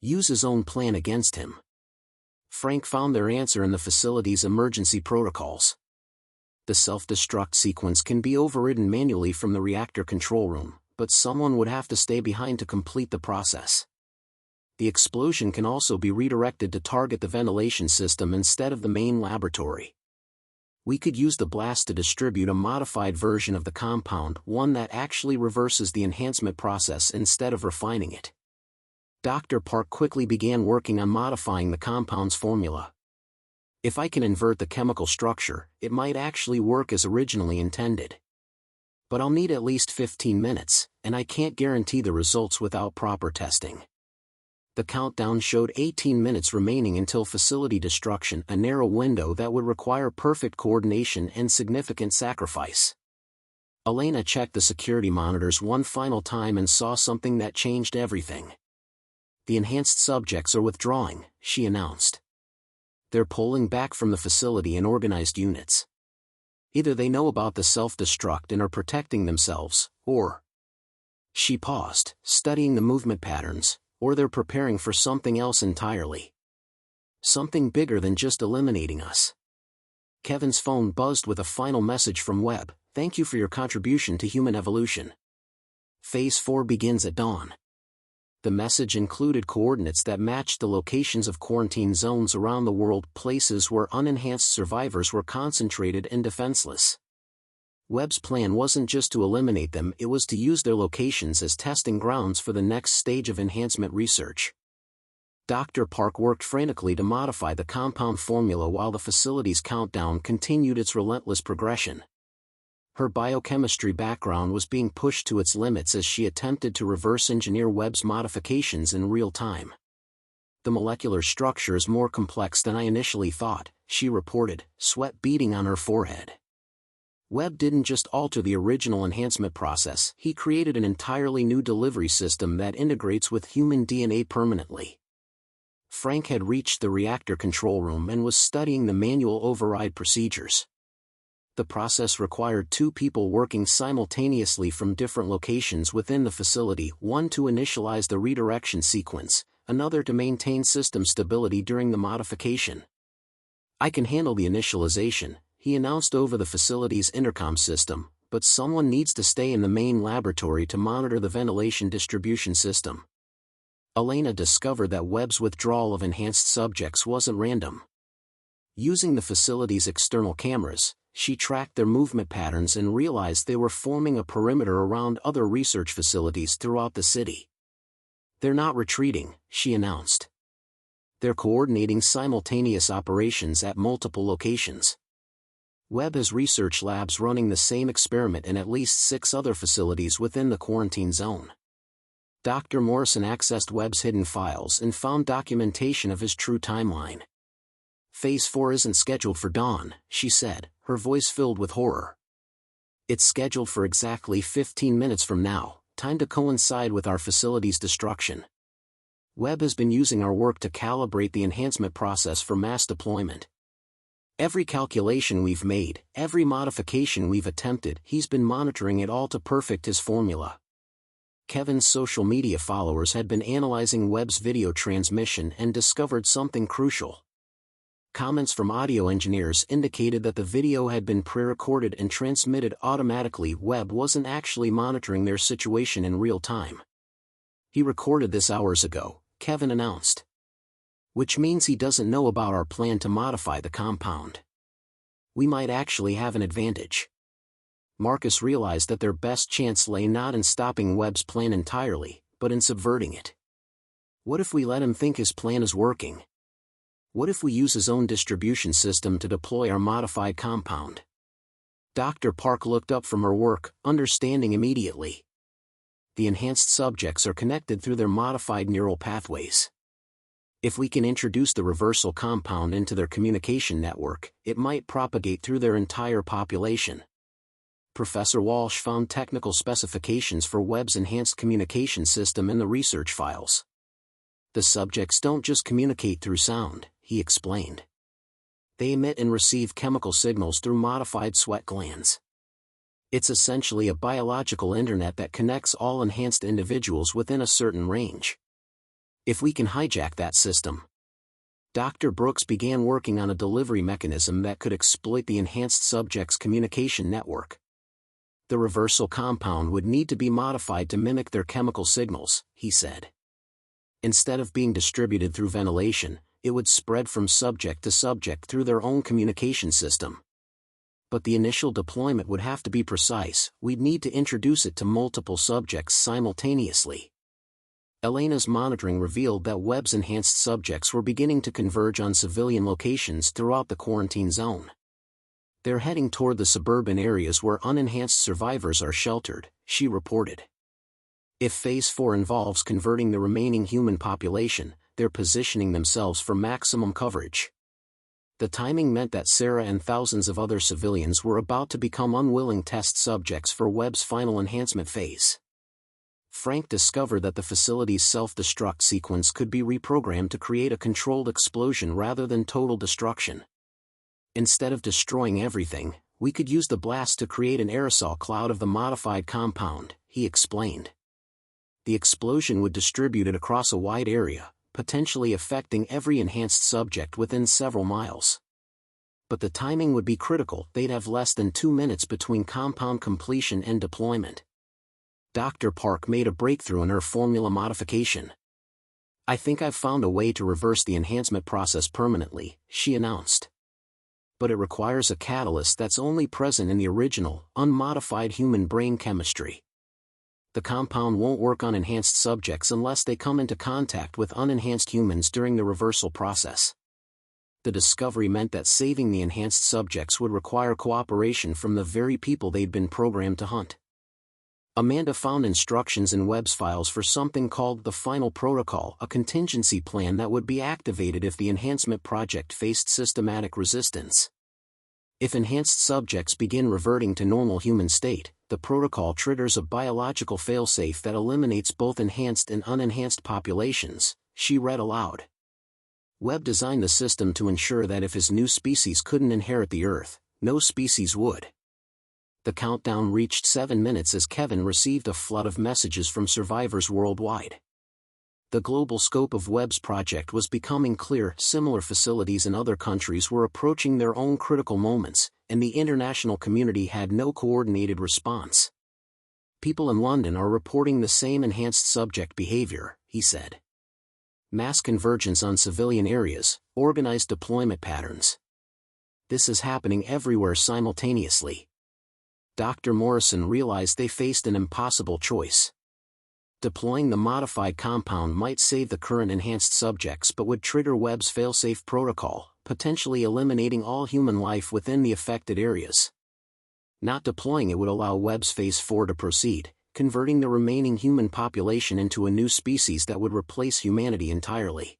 Use his own plan against him." Frank found their answer in the facility's emergency protocols. The self-destruct sequence can be overridden manually from the reactor control room, but someone would have to stay behind to complete the process. The explosion can also be redirected to target the ventilation system instead of the main laboratory. We could use the blast to distribute a modified version of the compound, one that actually reverses the enhancement process instead of refining it. Dr. Park quickly began working on modifying the compound's formula. "If I can invert the chemical structure, it might actually work as originally intended. But I'll need at least 15 minutes, and I can't guarantee the results without proper testing." The countdown showed 18 minutes remaining until facility destruction, a narrow window that would require perfect coordination and significant sacrifice. Elena checked the security monitors one final time and saw something that changed everything. "The enhanced subjects are withdrawing," she announced. "They're pulling back from the facility in organized units. Either they know about the self-destruct and are protecting themselves, or..." She paused, studying the movement patterns, "or they're preparing for something else entirely. Something bigger than just eliminating us." Kevin's phone buzzed with a final message from Webb: "Thank you for your contribution to human evolution. Phase 4 begins at dawn." The message included coordinates that matched the locations of quarantine zones around the world, places where unenhanced survivors were concentrated and defenseless. Webb's plan wasn't just to eliminate them, it was to use their locations as testing grounds for the next stage of enhancement research. Dr. Park worked frantically to modify the compound formula while the facility's countdown continued its relentless progression. Her biochemistry background was being pushed to its limits as she attempted to reverse engineer Webb's modifications in real time. The molecular structure is more complex than I initially thought, she reported, sweat beading on her forehead. Webb didn't just alter the original enhancement process, he created an entirely new delivery system that integrates with human DNA permanently. Frank had reached the reactor control room and was studying the manual override procedures. The process required 2 people working simultaneously from different locations within the facility, one to initialize the redirection sequence, another to maintain system stability during the modification. "I can handle the initialization," he announced over the facility's intercom system, "but someone needs to stay in the main laboratory to monitor the ventilation distribution system." Elena discovered that Webb's withdrawal of enhanced subjects wasn't random. Using the facility's external cameras, she tracked their movement patterns and realized they were forming a perimeter around other research facilities throughout the city. "They're not retreating," she announced. "They're coordinating simultaneous operations at multiple locations." Webb has research labs running the same experiment in at least 6 other facilities within the quarantine zone. Dr. Morrison accessed Webb's hidden files and found documentation of his true timeline. "Phase 4 isn't scheduled for dawn," she said, her voice filled with horror. "It's scheduled for exactly 15 minutes from now, time to coincide with our facility's destruction. Webb has been using our work to calibrate the enhancement process for mass deployment. Every calculation we've made, every modification we've attempted, he's been monitoring it all to perfect his formula." Kevin's social media followers had been analyzing Webb's video transmission and discovered something crucial. Comments from audio engineers indicated that the video had been pre-recorded and transmitted automatically. Webb wasn't actually monitoring their situation in real time. "He recorded this hours ago," Kevin announced. "Which means he doesn't know about our plan to modify the compound. We might actually have an advantage." Marcus realized that their best chance lay not in stopping Webb's plan entirely, but in subverting it. "What if we let him think his plan is working? What if we use his own distribution system to deploy our modified compound?" Dr. Park looked up from her work, understanding immediately. "The enhanced subjects are connected through their modified neural pathways. If we can introduce the reversal compound into their communication network, it might propagate through their entire population." Professor Walsh found technical specifications for Webb's enhanced communication system in the research files. "The subjects don't just communicate through sound," he explained. "They emit and receive chemical signals through modified sweat glands. It's essentially a biological internet that connects all enhanced individuals within a certain range. If we can hijack that system..." Dr. Brooks began working on a delivery mechanism that could exploit the enhanced subjects' communication network. "The reversal compound would need to be modified to mimic their chemical signals," he said. "Instead of being distributed through ventilation, it would spread from subject to subject through their own communication system. But the initial deployment would have to be precise. We'd need to introduce it to multiple subjects simultaneously." Elena's monitoring revealed that Webb's enhanced subjects were beginning to converge on civilian locations throughout the quarantine zone. "They're heading toward the suburban areas where unenhanced survivors are sheltered," she reported. "If Phase 4 involves converting the remaining human population, they're positioning themselves for maximum coverage." The timing meant that Sarah and thousands of other civilians were about to become unwilling test subjects for Webb's final enhancement phase. Frank discovered that the facility's self-destruct sequence could be reprogrammed to create a controlled explosion rather than total destruction. "Instead of destroying everything, we could use the blast to create an aerosol cloud of the modified compound," he explained. "The explosion would distribute it across a wide area, potentially affecting every enhanced subject within several miles. But the timing would be critical. They'd have less than 2 minutes between compound completion and deployment." Dr. Park made a breakthrough in her formula modification. "I think I've found a way to reverse the enhancement process permanently," she announced. "But it requires a catalyst that's only present in the original, unmodified human brain chemistry. The compound won't work on enhanced subjects unless they come into contact with unenhanced humans during the reversal process." The discovery meant that saving the enhanced subjects would require cooperation from the very people they'd been programmed to hunt. Amanda found instructions in Webb's files for something called the Final Protocol, a contingency plan that would be activated if the enhancement project faced systematic resistance. If enhanced subjects begin reverting to normal human state, the protocol triggers a biological failsafe that eliminates both enhanced and unenhanced populations, she read aloud. Webb designed the system to ensure that if his new species couldn't inherit the Earth, no species would. The countdown reached 7 minutes as Kevin received a flood of messages from survivors worldwide. The global scope of Webb's project was becoming clear. Similar facilities in other countries were approaching their own critical moments, and the international community had no coordinated response. People in London are reporting the same enhanced subject behavior, he said. Mass convergence on civilian areas, organized deployment patterns. This is happening everywhere simultaneously. Dr. Morrison realized they faced an impossible choice. Deploying the modified compound might save the current enhanced subjects but would trigger Webb's failsafe protocol, potentially eliminating all human life within the affected areas. Not deploying it would allow Webb's Phase 4 to proceed, converting the remaining human population into a new species that would replace humanity entirely.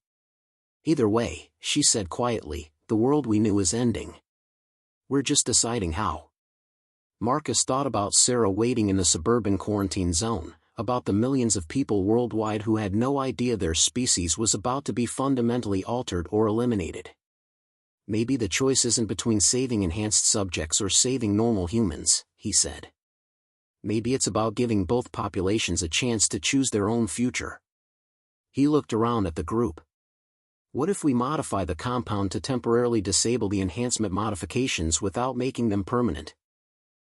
Either way, she said quietly, the world we knew is ending. We're just deciding how. Marcus thought about Sarah waiting in the suburban quarantine zone, about the millions of people worldwide who had no idea their species was about to be fundamentally altered or eliminated. Maybe the choice isn't between saving enhanced subjects or saving normal humans, he said. Maybe it's about giving both populations a chance to choose their own future. He looked around at the group. What if we modify the compound to temporarily disable the enhancement modifications without making them permanent?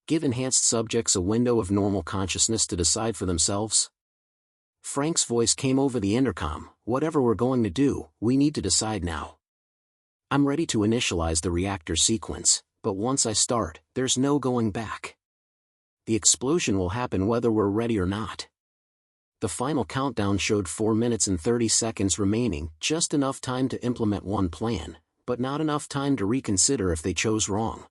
Give enhanced subjects a window of normal consciousness to decide for themselves? Frank's voice came over the intercom. Whatever we're going to do, we need to decide now. I'm ready to initialize the reactor sequence, but once I start, there's no going back. The explosion will happen whether we're ready or not. The final countdown showed 4 minutes and 30 seconds remaining, just enough time to implement one plan, but not enough time to reconsider if they chose wrong.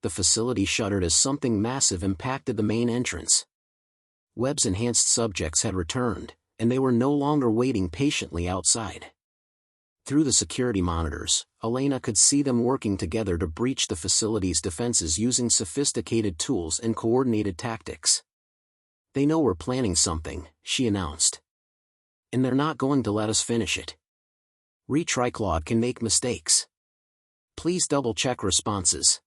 The facility shuddered as something massive impacted the main entrance. Webb's enhanced subjects had returned, and they were no longer waiting patiently outside. Through the security monitors, Elena could see them working together to breach the facility's defenses using sophisticated tools and coordinated tactics. They know we're planning something, she announced. And they're not going to let us finish it. Retriclod can make mistakes. Please double-check responses.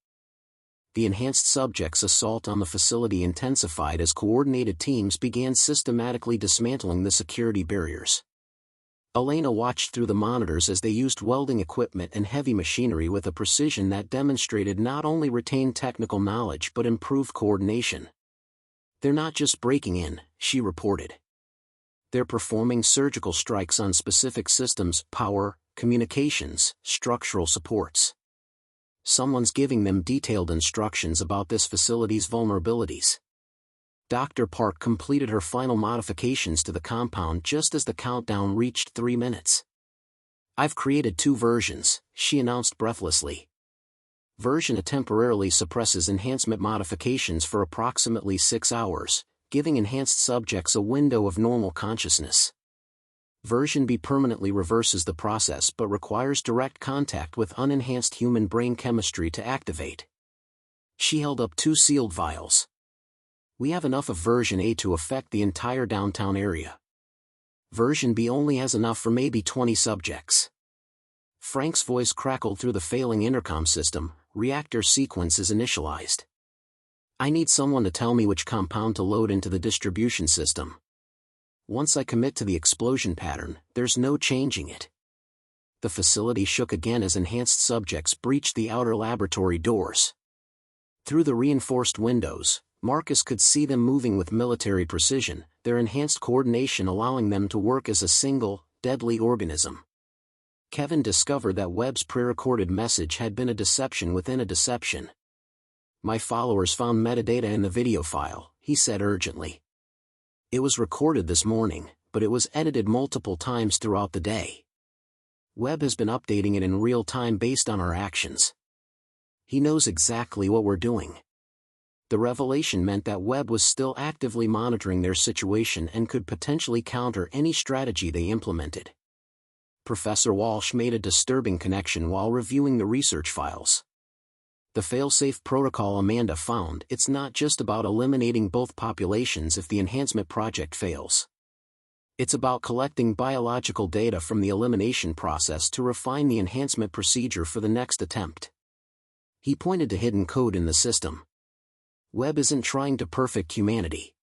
The enhanced subjects' assault on the facility intensified as coordinated teams began systematically dismantling the security barriers. Elena watched through the monitors as they used welding equipment and heavy machinery with a precision that demonstrated not only retained technical knowledge but improved coordination. They're not just breaking in, she reported. They're performing surgical strikes on specific systems, power, communications, structural supports. Someone's giving them detailed instructions about this facility's vulnerabilities. Dr. Park completed her final modifications to the compound just as the countdown reached 3 minutes. I've created 2 versions, she announced breathlessly. Version A temporarily suppresses enhancement modifications for approximately 6 hours, giving enhanced subjects a window of normal consciousness. Version B permanently reverses the process but requires direct contact with unenhanced human brain chemistry to activate. She held up 2 sealed vials. We have enough of version A to affect the entire downtown area. Version B only has enough for maybe 20 subjects. Frank's voice crackled through the failing intercom system. Reactor sequence is initialized. I need someone to tell me which compound to load into the distribution system. Once I commit to the explosion pattern, there's no changing it. The facility shook again as enhanced subjects breached the outer laboratory doors. Through the reinforced windows, Marcus could see them moving with military precision, their enhanced coordination allowing them to work as a single, deadly organism. Kevin discovered that Webb's pre-recorded message had been a deception within a deception. My followers found metadata in the video file, he said urgently. It was recorded this morning, but it was edited multiple times throughout the day. Webb has been updating it in real time based on our actions. He knows exactly what we're doing. The revelation meant that Webb was still actively monitoring their situation and could potentially counter any strategy they implemented. Professor Walsh made a disturbing connection while reviewing the research files. The failsafe protocol Amanda found, it's not just about eliminating both populations if the enhancement project fails. It's about collecting biological data from the elimination process to refine the enhancement procedure for the next attempt. He pointed to hidden code in the system. Webb isn't trying to perfect humanity.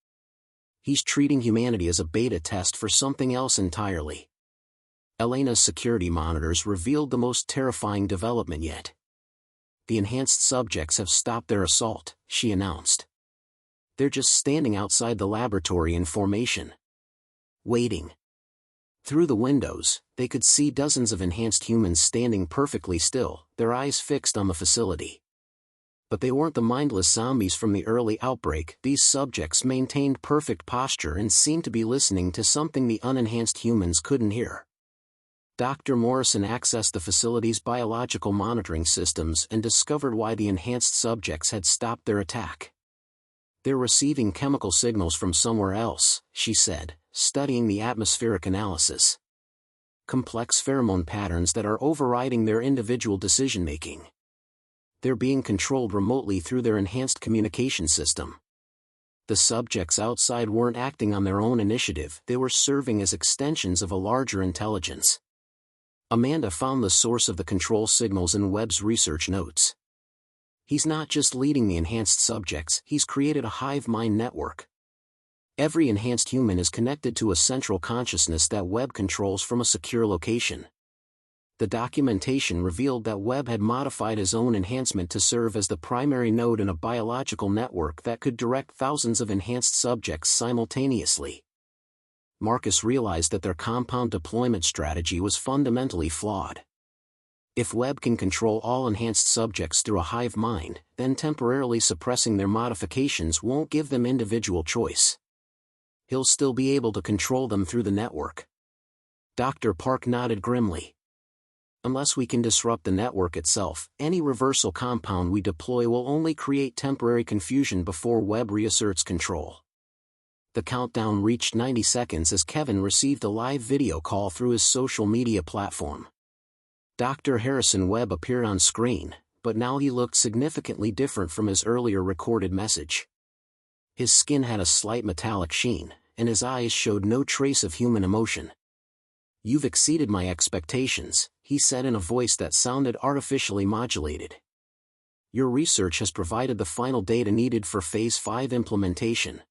He's treating humanity as a beta test for something else entirely. Elena's security monitors revealed the most terrifying development yet. The enhanced subjects have stopped their assault, she announced. They're just standing outside the laboratory in formation. Waiting. Through the windows, they could see dozens of enhanced humans standing perfectly still, their eyes fixed on the facility. But they weren't the mindless zombies from the early outbreak. These subjects maintained perfect posture and seemed to be listening to something the unenhanced humans couldn't hear. Dr. Morrison accessed the facility's biological monitoring systems and discovered why the enhanced subjects had stopped their attack. They're receiving chemical signals from somewhere else, she said, studying the atmospheric analysis. Complex pheromone patterns that are overriding their individual decision-making. They're being controlled remotely through their enhanced communication system. The subjects outside weren't acting on their own initiative, they were serving as extensions of a larger intelligence. Amanda found the source of the control signals in Webb's research notes. He's not just leading the enhanced subjects, he's created a hive mind network. Every enhanced human is connected to a central consciousness that Webb controls from a secure location. The documentation revealed that Webb had modified his own enhancement to serve as the primary node in a biological network that could direct thousands of enhanced subjects simultaneously. Marcus realized that their compound deployment strategy was fundamentally flawed. If Webb can control all enhanced subjects through a hive mind, then temporarily suppressing their modifications won't give them individual choice. He'll still be able to control them through the network. Dr. Park nodded grimly. Unless we can disrupt the network itself, any reversal compound we deploy will only create temporary confusion before Webb reasserts control. The countdown reached 90 seconds as Kevin received a live video call through his social media platform. Dr. Harrison Webb appeared on screen, but now he looked significantly different from his earlier recorded message. His skin had a slight metallic sheen, and his eyes showed no trace of human emotion. "You've exceeded my expectations," he said in a voice that sounded artificially modulated. "Your research has provided the final data needed for Phase 5 implementation."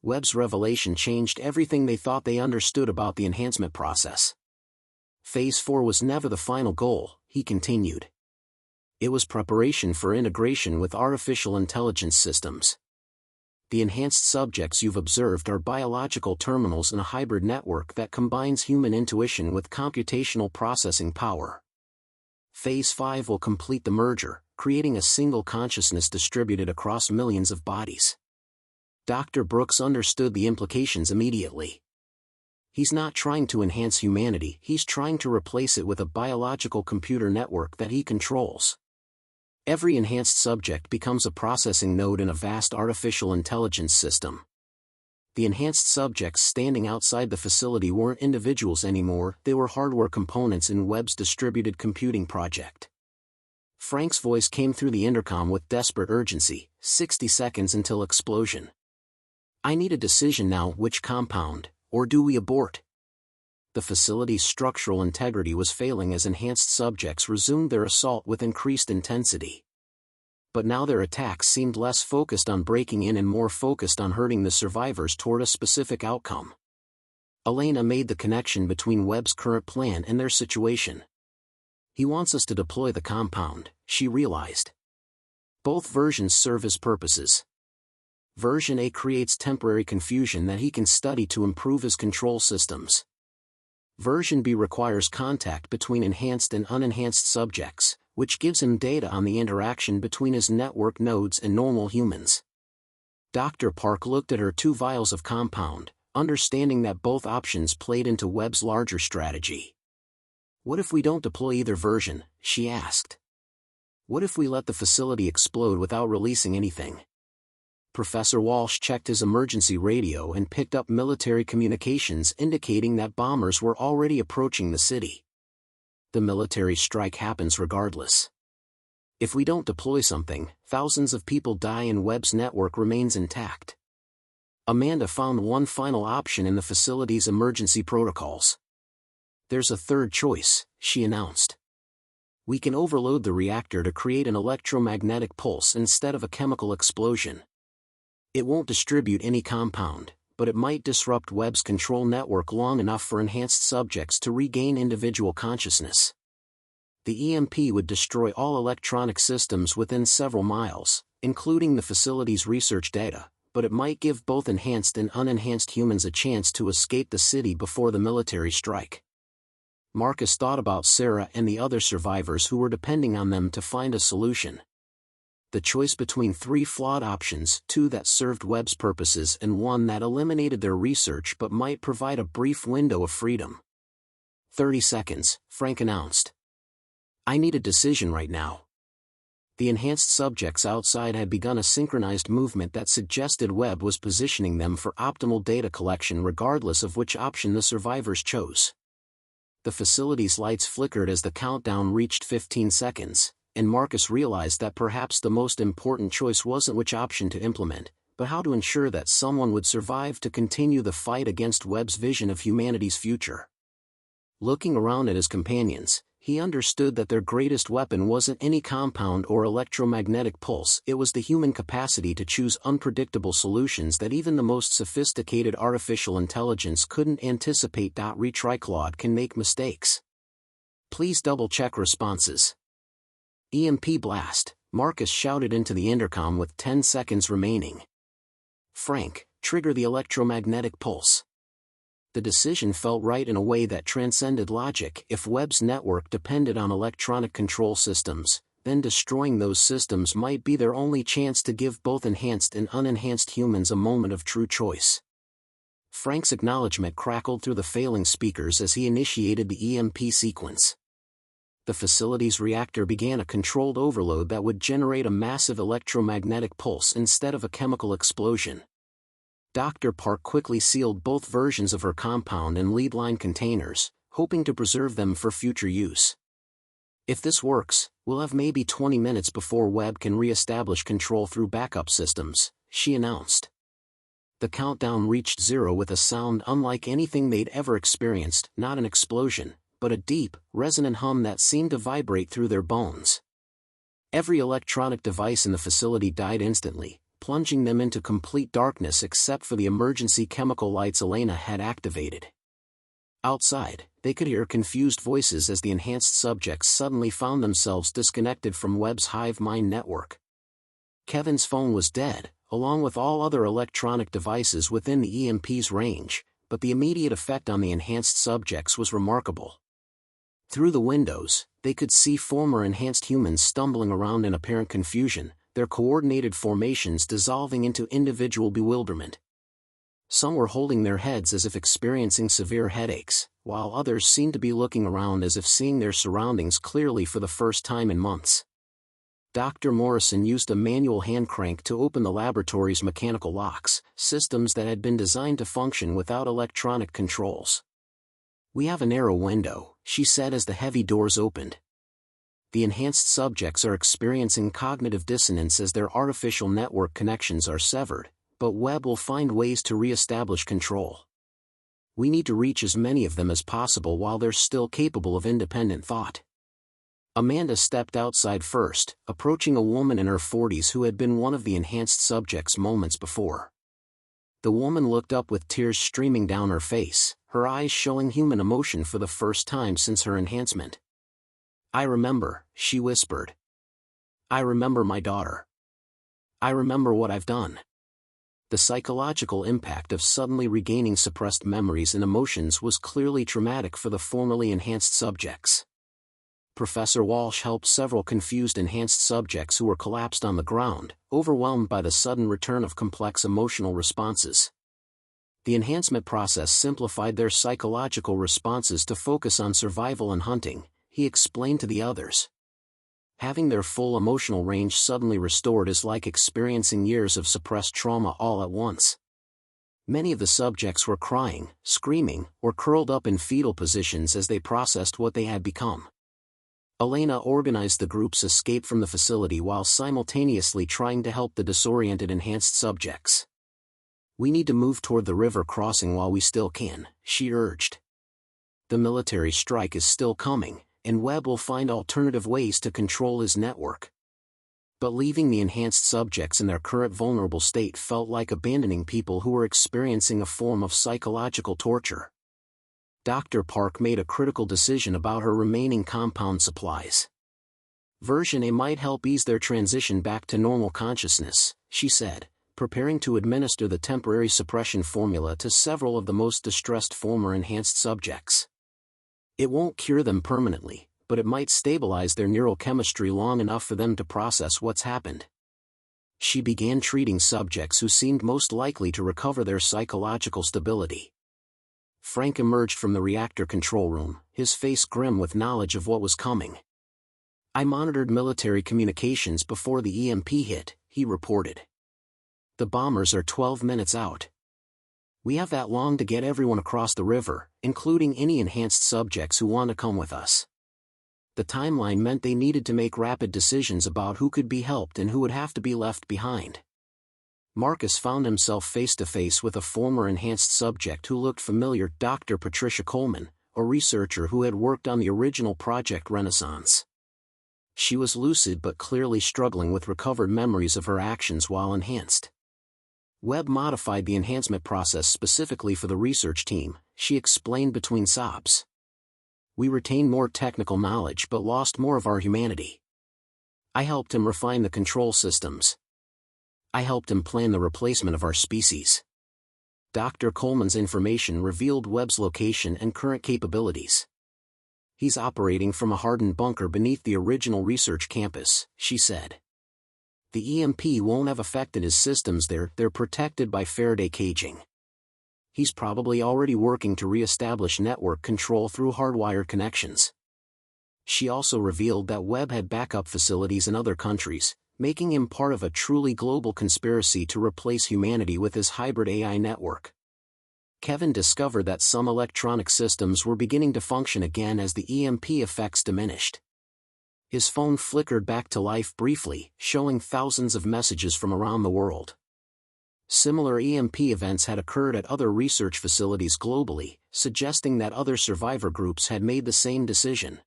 Webb's revelation changed everything they thought they understood about the enhancement process. Phase 4 was never the final goal, he continued. It was preparation for integration with artificial intelligence systems. The enhanced subjects you've observed are biological terminals in a hybrid network that combines human intuition with computational processing power. Phase 5 will complete the merger, creating a single consciousness distributed across millions of bodies. Dr. Brooks understood the implications immediately. He's not trying to enhance humanity, he's trying to replace it with a biological computer network that he controls. Every enhanced subject becomes a processing node in a vast artificial intelligence system. The enhanced subjects standing outside the facility weren't individuals anymore, they were hardware components in Webb's distributed computing project. Frank's voice came through the intercom with desperate urgency, 60 seconds until explosion. "I need a decision now, which compound, or do we abort?" The facility's structural integrity was failing as enhanced subjects resumed their assault with increased intensity. But now their attacks seemed less focused on breaking in and more focused on hurting the survivors toward a specific outcome. Elena made the connection between Webb's current plan and their situation. "He wants us to deploy the compound," she realized. Both versions serve his purposes. Version A creates temporary confusion that he can study to improve his control systems. Version B requires contact between enhanced and unenhanced subjects, which gives him data on the interaction between his network nodes and normal humans. Dr. Park looked at her 2 vials of compound, understanding that both options played into Webb's larger strategy. "What if we don't deploy either version?" she asked. "What if we let the facility explode without releasing anything?" Professor Walsh checked his emergency radio and picked up military communications indicating that bombers were already approaching the city. The military strike happens regardless. If we don't deploy something, thousands of people die and Webb's network remains intact. Amanda found one final option in the facility's emergency protocols. There's a third choice, she announced. We can overload the reactor to create an electromagnetic pulse instead of a chemical explosion. It won't distribute any compound, but it might disrupt Webb's control network long enough for enhanced subjects to regain individual consciousness. The EMP would destroy all electronic systems within several miles, including the facility's research data, but it might give both enhanced and unenhanced humans a chance to escape the city before the military strike. Marcus thought about Sarah and the other survivors who were depending on them to find a solution. The choice between three flawed options, two that served Webb's purposes and one that eliminated their research but might provide a brief window of freedom. 30 seconds, Frank announced. I need a decision right now. The enhanced subjects outside had begun a synchronized movement that suggested Webb was positioning them for optimal data collection regardless of which option the survivors chose. The facility's lights flickered as the countdown reached 15 seconds, and Marcus realized that perhaps the most important choice wasn't which option to implement, but how to ensure that someone would survive to continue the fight against Webb's vision of humanity's future. Looking around at his companions, he understood that their greatest weapon wasn't any compound or electromagnetic pulse, it was the human capacity to choose unpredictable solutions that even the most sophisticated artificial intelligence couldn't anticipate. Retriclaude can make mistakes. Please double-check responses. EMP blast, Marcus shouted into the intercom with 10 seconds remaining. Frank, trigger the electromagnetic pulse. The decision felt right in a way that transcended logic. If Webb's network depended on electronic control systems, then destroying those systems might be their only chance to give both enhanced and unenhanced humans a moment of true choice. Frank's acknowledgement crackled through the failing speakers as he initiated the EMP sequence. The facility's reactor began a controlled overload that would generate a massive electromagnetic pulse instead of a chemical explosion. Dr. Park quickly sealed both versions of her compound in lead-line containers, hoping to preserve them for future use. If this works, we'll have maybe 20 minutes before Webb can re-establish control through backup systems, she announced. The countdown reached 0 with a sound unlike anything they'd ever experienced, not an explosion, but a deep, resonant hum that seemed to vibrate through their bones. Every electronic device in the facility died instantly, plunging them into complete darkness except for the emergency chemical lights Elena had activated. Outside, they could hear confused voices as the enhanced subjects suddenly found themselves disconnected from Webb's hive mind network. Kevin's phone was dead, along with all other electronic devices within the EMP's range, but the immediate effect on the enhanced subjects was remarkable. Through the windows, they could see former enhanced humans stumbling around in apparent confusion, their coordinated formations dissolving into individual bewilderment. Some were holding their heads as if experiencing severe headaches, while others seemed to be looking around as if seeing their surroundings clearly for the first time in months. Dr. Morrison used a manual hand crank to open the laboratory's mechanical locks, systems that had been designed to function without electronic controls. We have a narrow window, she said as the heavy doors opened. The enhanced subjects are experiencing cognitive dissonance as their artificial network connections are severed, but Webb will find ways to re-establish control. We need to reach as many of them as possible while they're still capable of independent thought. Amanda stepped outside first, approaching a woman in her 40s who had been one of the enhanced subjects moments before. The woman looked up with tears streaming down her face, her eyes showing human emotion for the first time since her enhancement. I remember, she whispered. I remember my daughter. I remember what I've done. The psychological impact of suddenly regaining suppressed memories and emotions was clearly traumatic for the formerly enhanced subjects. Professor Walsh helped several confused enhanced subjects who were collapsed on the ground, overwhelmed by the sudden return of complex emotional responses. The enhancement process simplified their psychological responses to focus on survival and hunting, he explained to the others. Having their full emotional range suddenly restored is like experiencing years of suppressed trauma all at once. Many of the subjects were crying, screaming, or curled up in fetal positions as they processed what they had become. Elena organized the group's escape from the facility while simultaneously trying to help the disoriented enhanced subjects. "We need to move toward the river crossing while we still can," she urged. "The military strike is still coming, and Webb will find alternative ways to control his network." But leaving the enhanced subjects in their current vulnerable state felt like abandoning people who were experiencing a form of psychological torture. Dr. Park made a critical decision about her remaining compound supplies. Version A might help ease their transition back to normal consciousness, she said, preparing to administer the temporary suppression formula to several of the most distressed former enhanced subjects. "It won't cure them permanently, but it might stabilize their neurochemistry long enough for them to process what's happened." She began treating subjects who seemed most likely to recover their psychological stability. Frank emerged from the reactor control room, his face grim with knowledge of what was coming. "I monitored military communications before the EMP hit," he reported. "The bombers are 12 minutes out. We have that long to get everyone across the river, including any enhanced subjects who want to come with us." The timeline meant they needed to make rapid decisions about who could be helped and who would have to be left behind. Marcus found himself face-to-face with a former enhanced subject who looked familiar, Dr. Patricia Coleman, a researcher who had worked on the original Project Renaissance. She was lucid but clearly struggling with recovered memories of her actions while enhanced. "Webb modified the enhancement process specifically for the research team," she explained between sobs. "We retained more technical knowledge but lost more of our humanity. I helped him refine the control systems. I helped him plan the replacement of our species." Dr. Coleman's information revealed Webb's location and current capabilities. "He's operating from a hardened bunker beneath the original research campus," she said. "The EMP won't have affected his systems there, they're protected by Faraday caging. He's probably already working to re-establish network control through hardwired connections." She also revealed that Webb had backup facilities in other countries, making him part of a truly global conspiracy to replace humanity with his hybrid AI network. Kevin discovered that some electronic systems were beginning to function again as the EMP effects diminished. His phone flickered back to life briefly, showing thousands of messages from around the world. Similar EMP events had occurred at other research facilities globally, suggesting that other survivor groups had made the same decision.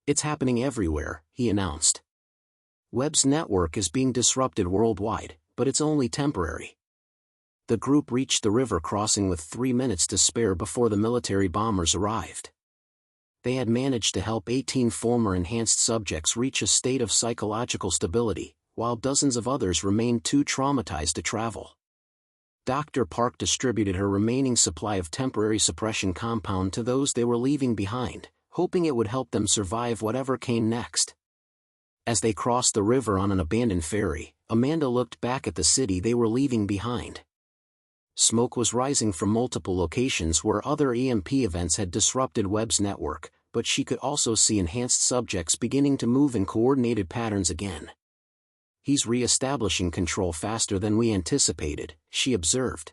"It's happening everywhere," he announced. "Webb's network is being disrupted worldwide, but it's only temporary." The group reached the river crossing with 3 minutes to spare before the military bombers arrived. They had managed to help 18 former enhanced subjects reach a state of psychological stability, while dozens of others remained too traumatized to travel. Dr. Park distributed her remaining supply of temporary suppression compound to those they were leaving behind, hoping it would help them survive whatever came next. As they crossed the river on an abandoned ferry, Amanda looked back at the city they were leaving behind. Smoke was rising from multiple locations where other EMP events had disrupted Webb's network, but she could also see enhanced subjects beginning to move in coordinated patterns again. "He's re-establishing control faster than we anticipated," she observed.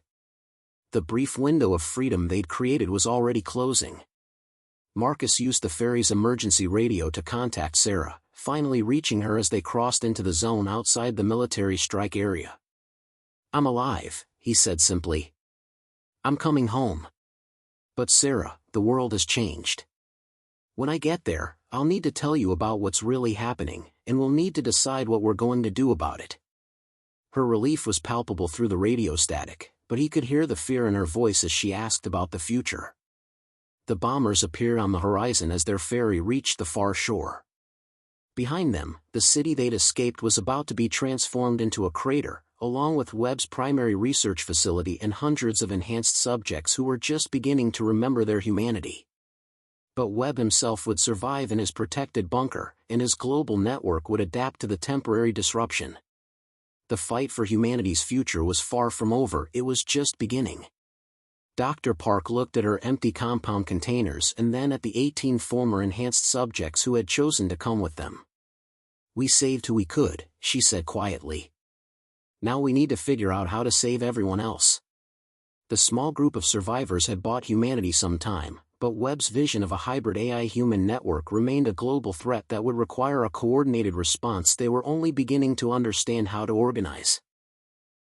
The brief window of freedom they'd created was already closing. Marcus used the ferry's emergency radio to contact Sarah, finally reaching her as they crossed into the zone outside the military strike area. "I'm alive," he said simply. "I'm coming home. But Sarah, the world has changed. When I get there, I'll need to tell you about what's really happening, and we'll need to decide what we're going to do about it." Her relief was palpable through the radio static, but he could hear the fear in her voice as she asked about the future. The bombers appeared on the horizon as their ferry reached the far shore. Behind them, the city they'd escaped was about to be transformed into a crater, along with Webb's primary research facility and hundreds of enhanced subjects who were just beginning to remember their humanity. But Webb himself would survive in his protected bunker, and his global network would adapt to the temporary disruption. The fight for humanity's future was far from over, it was just beginning. Dr. Park looked at her empty compound containers and then at the 18 former enhanced subjects who had chosen to come with them. We saved who we could, she said quietly. Now we need to figure out how to save everyone else. The small group of survivors had bought humanity some time, but Webb's vision of a hybrid AI-human network remained a global threat that would require a coordinated response they were only beginning to understand how to organize.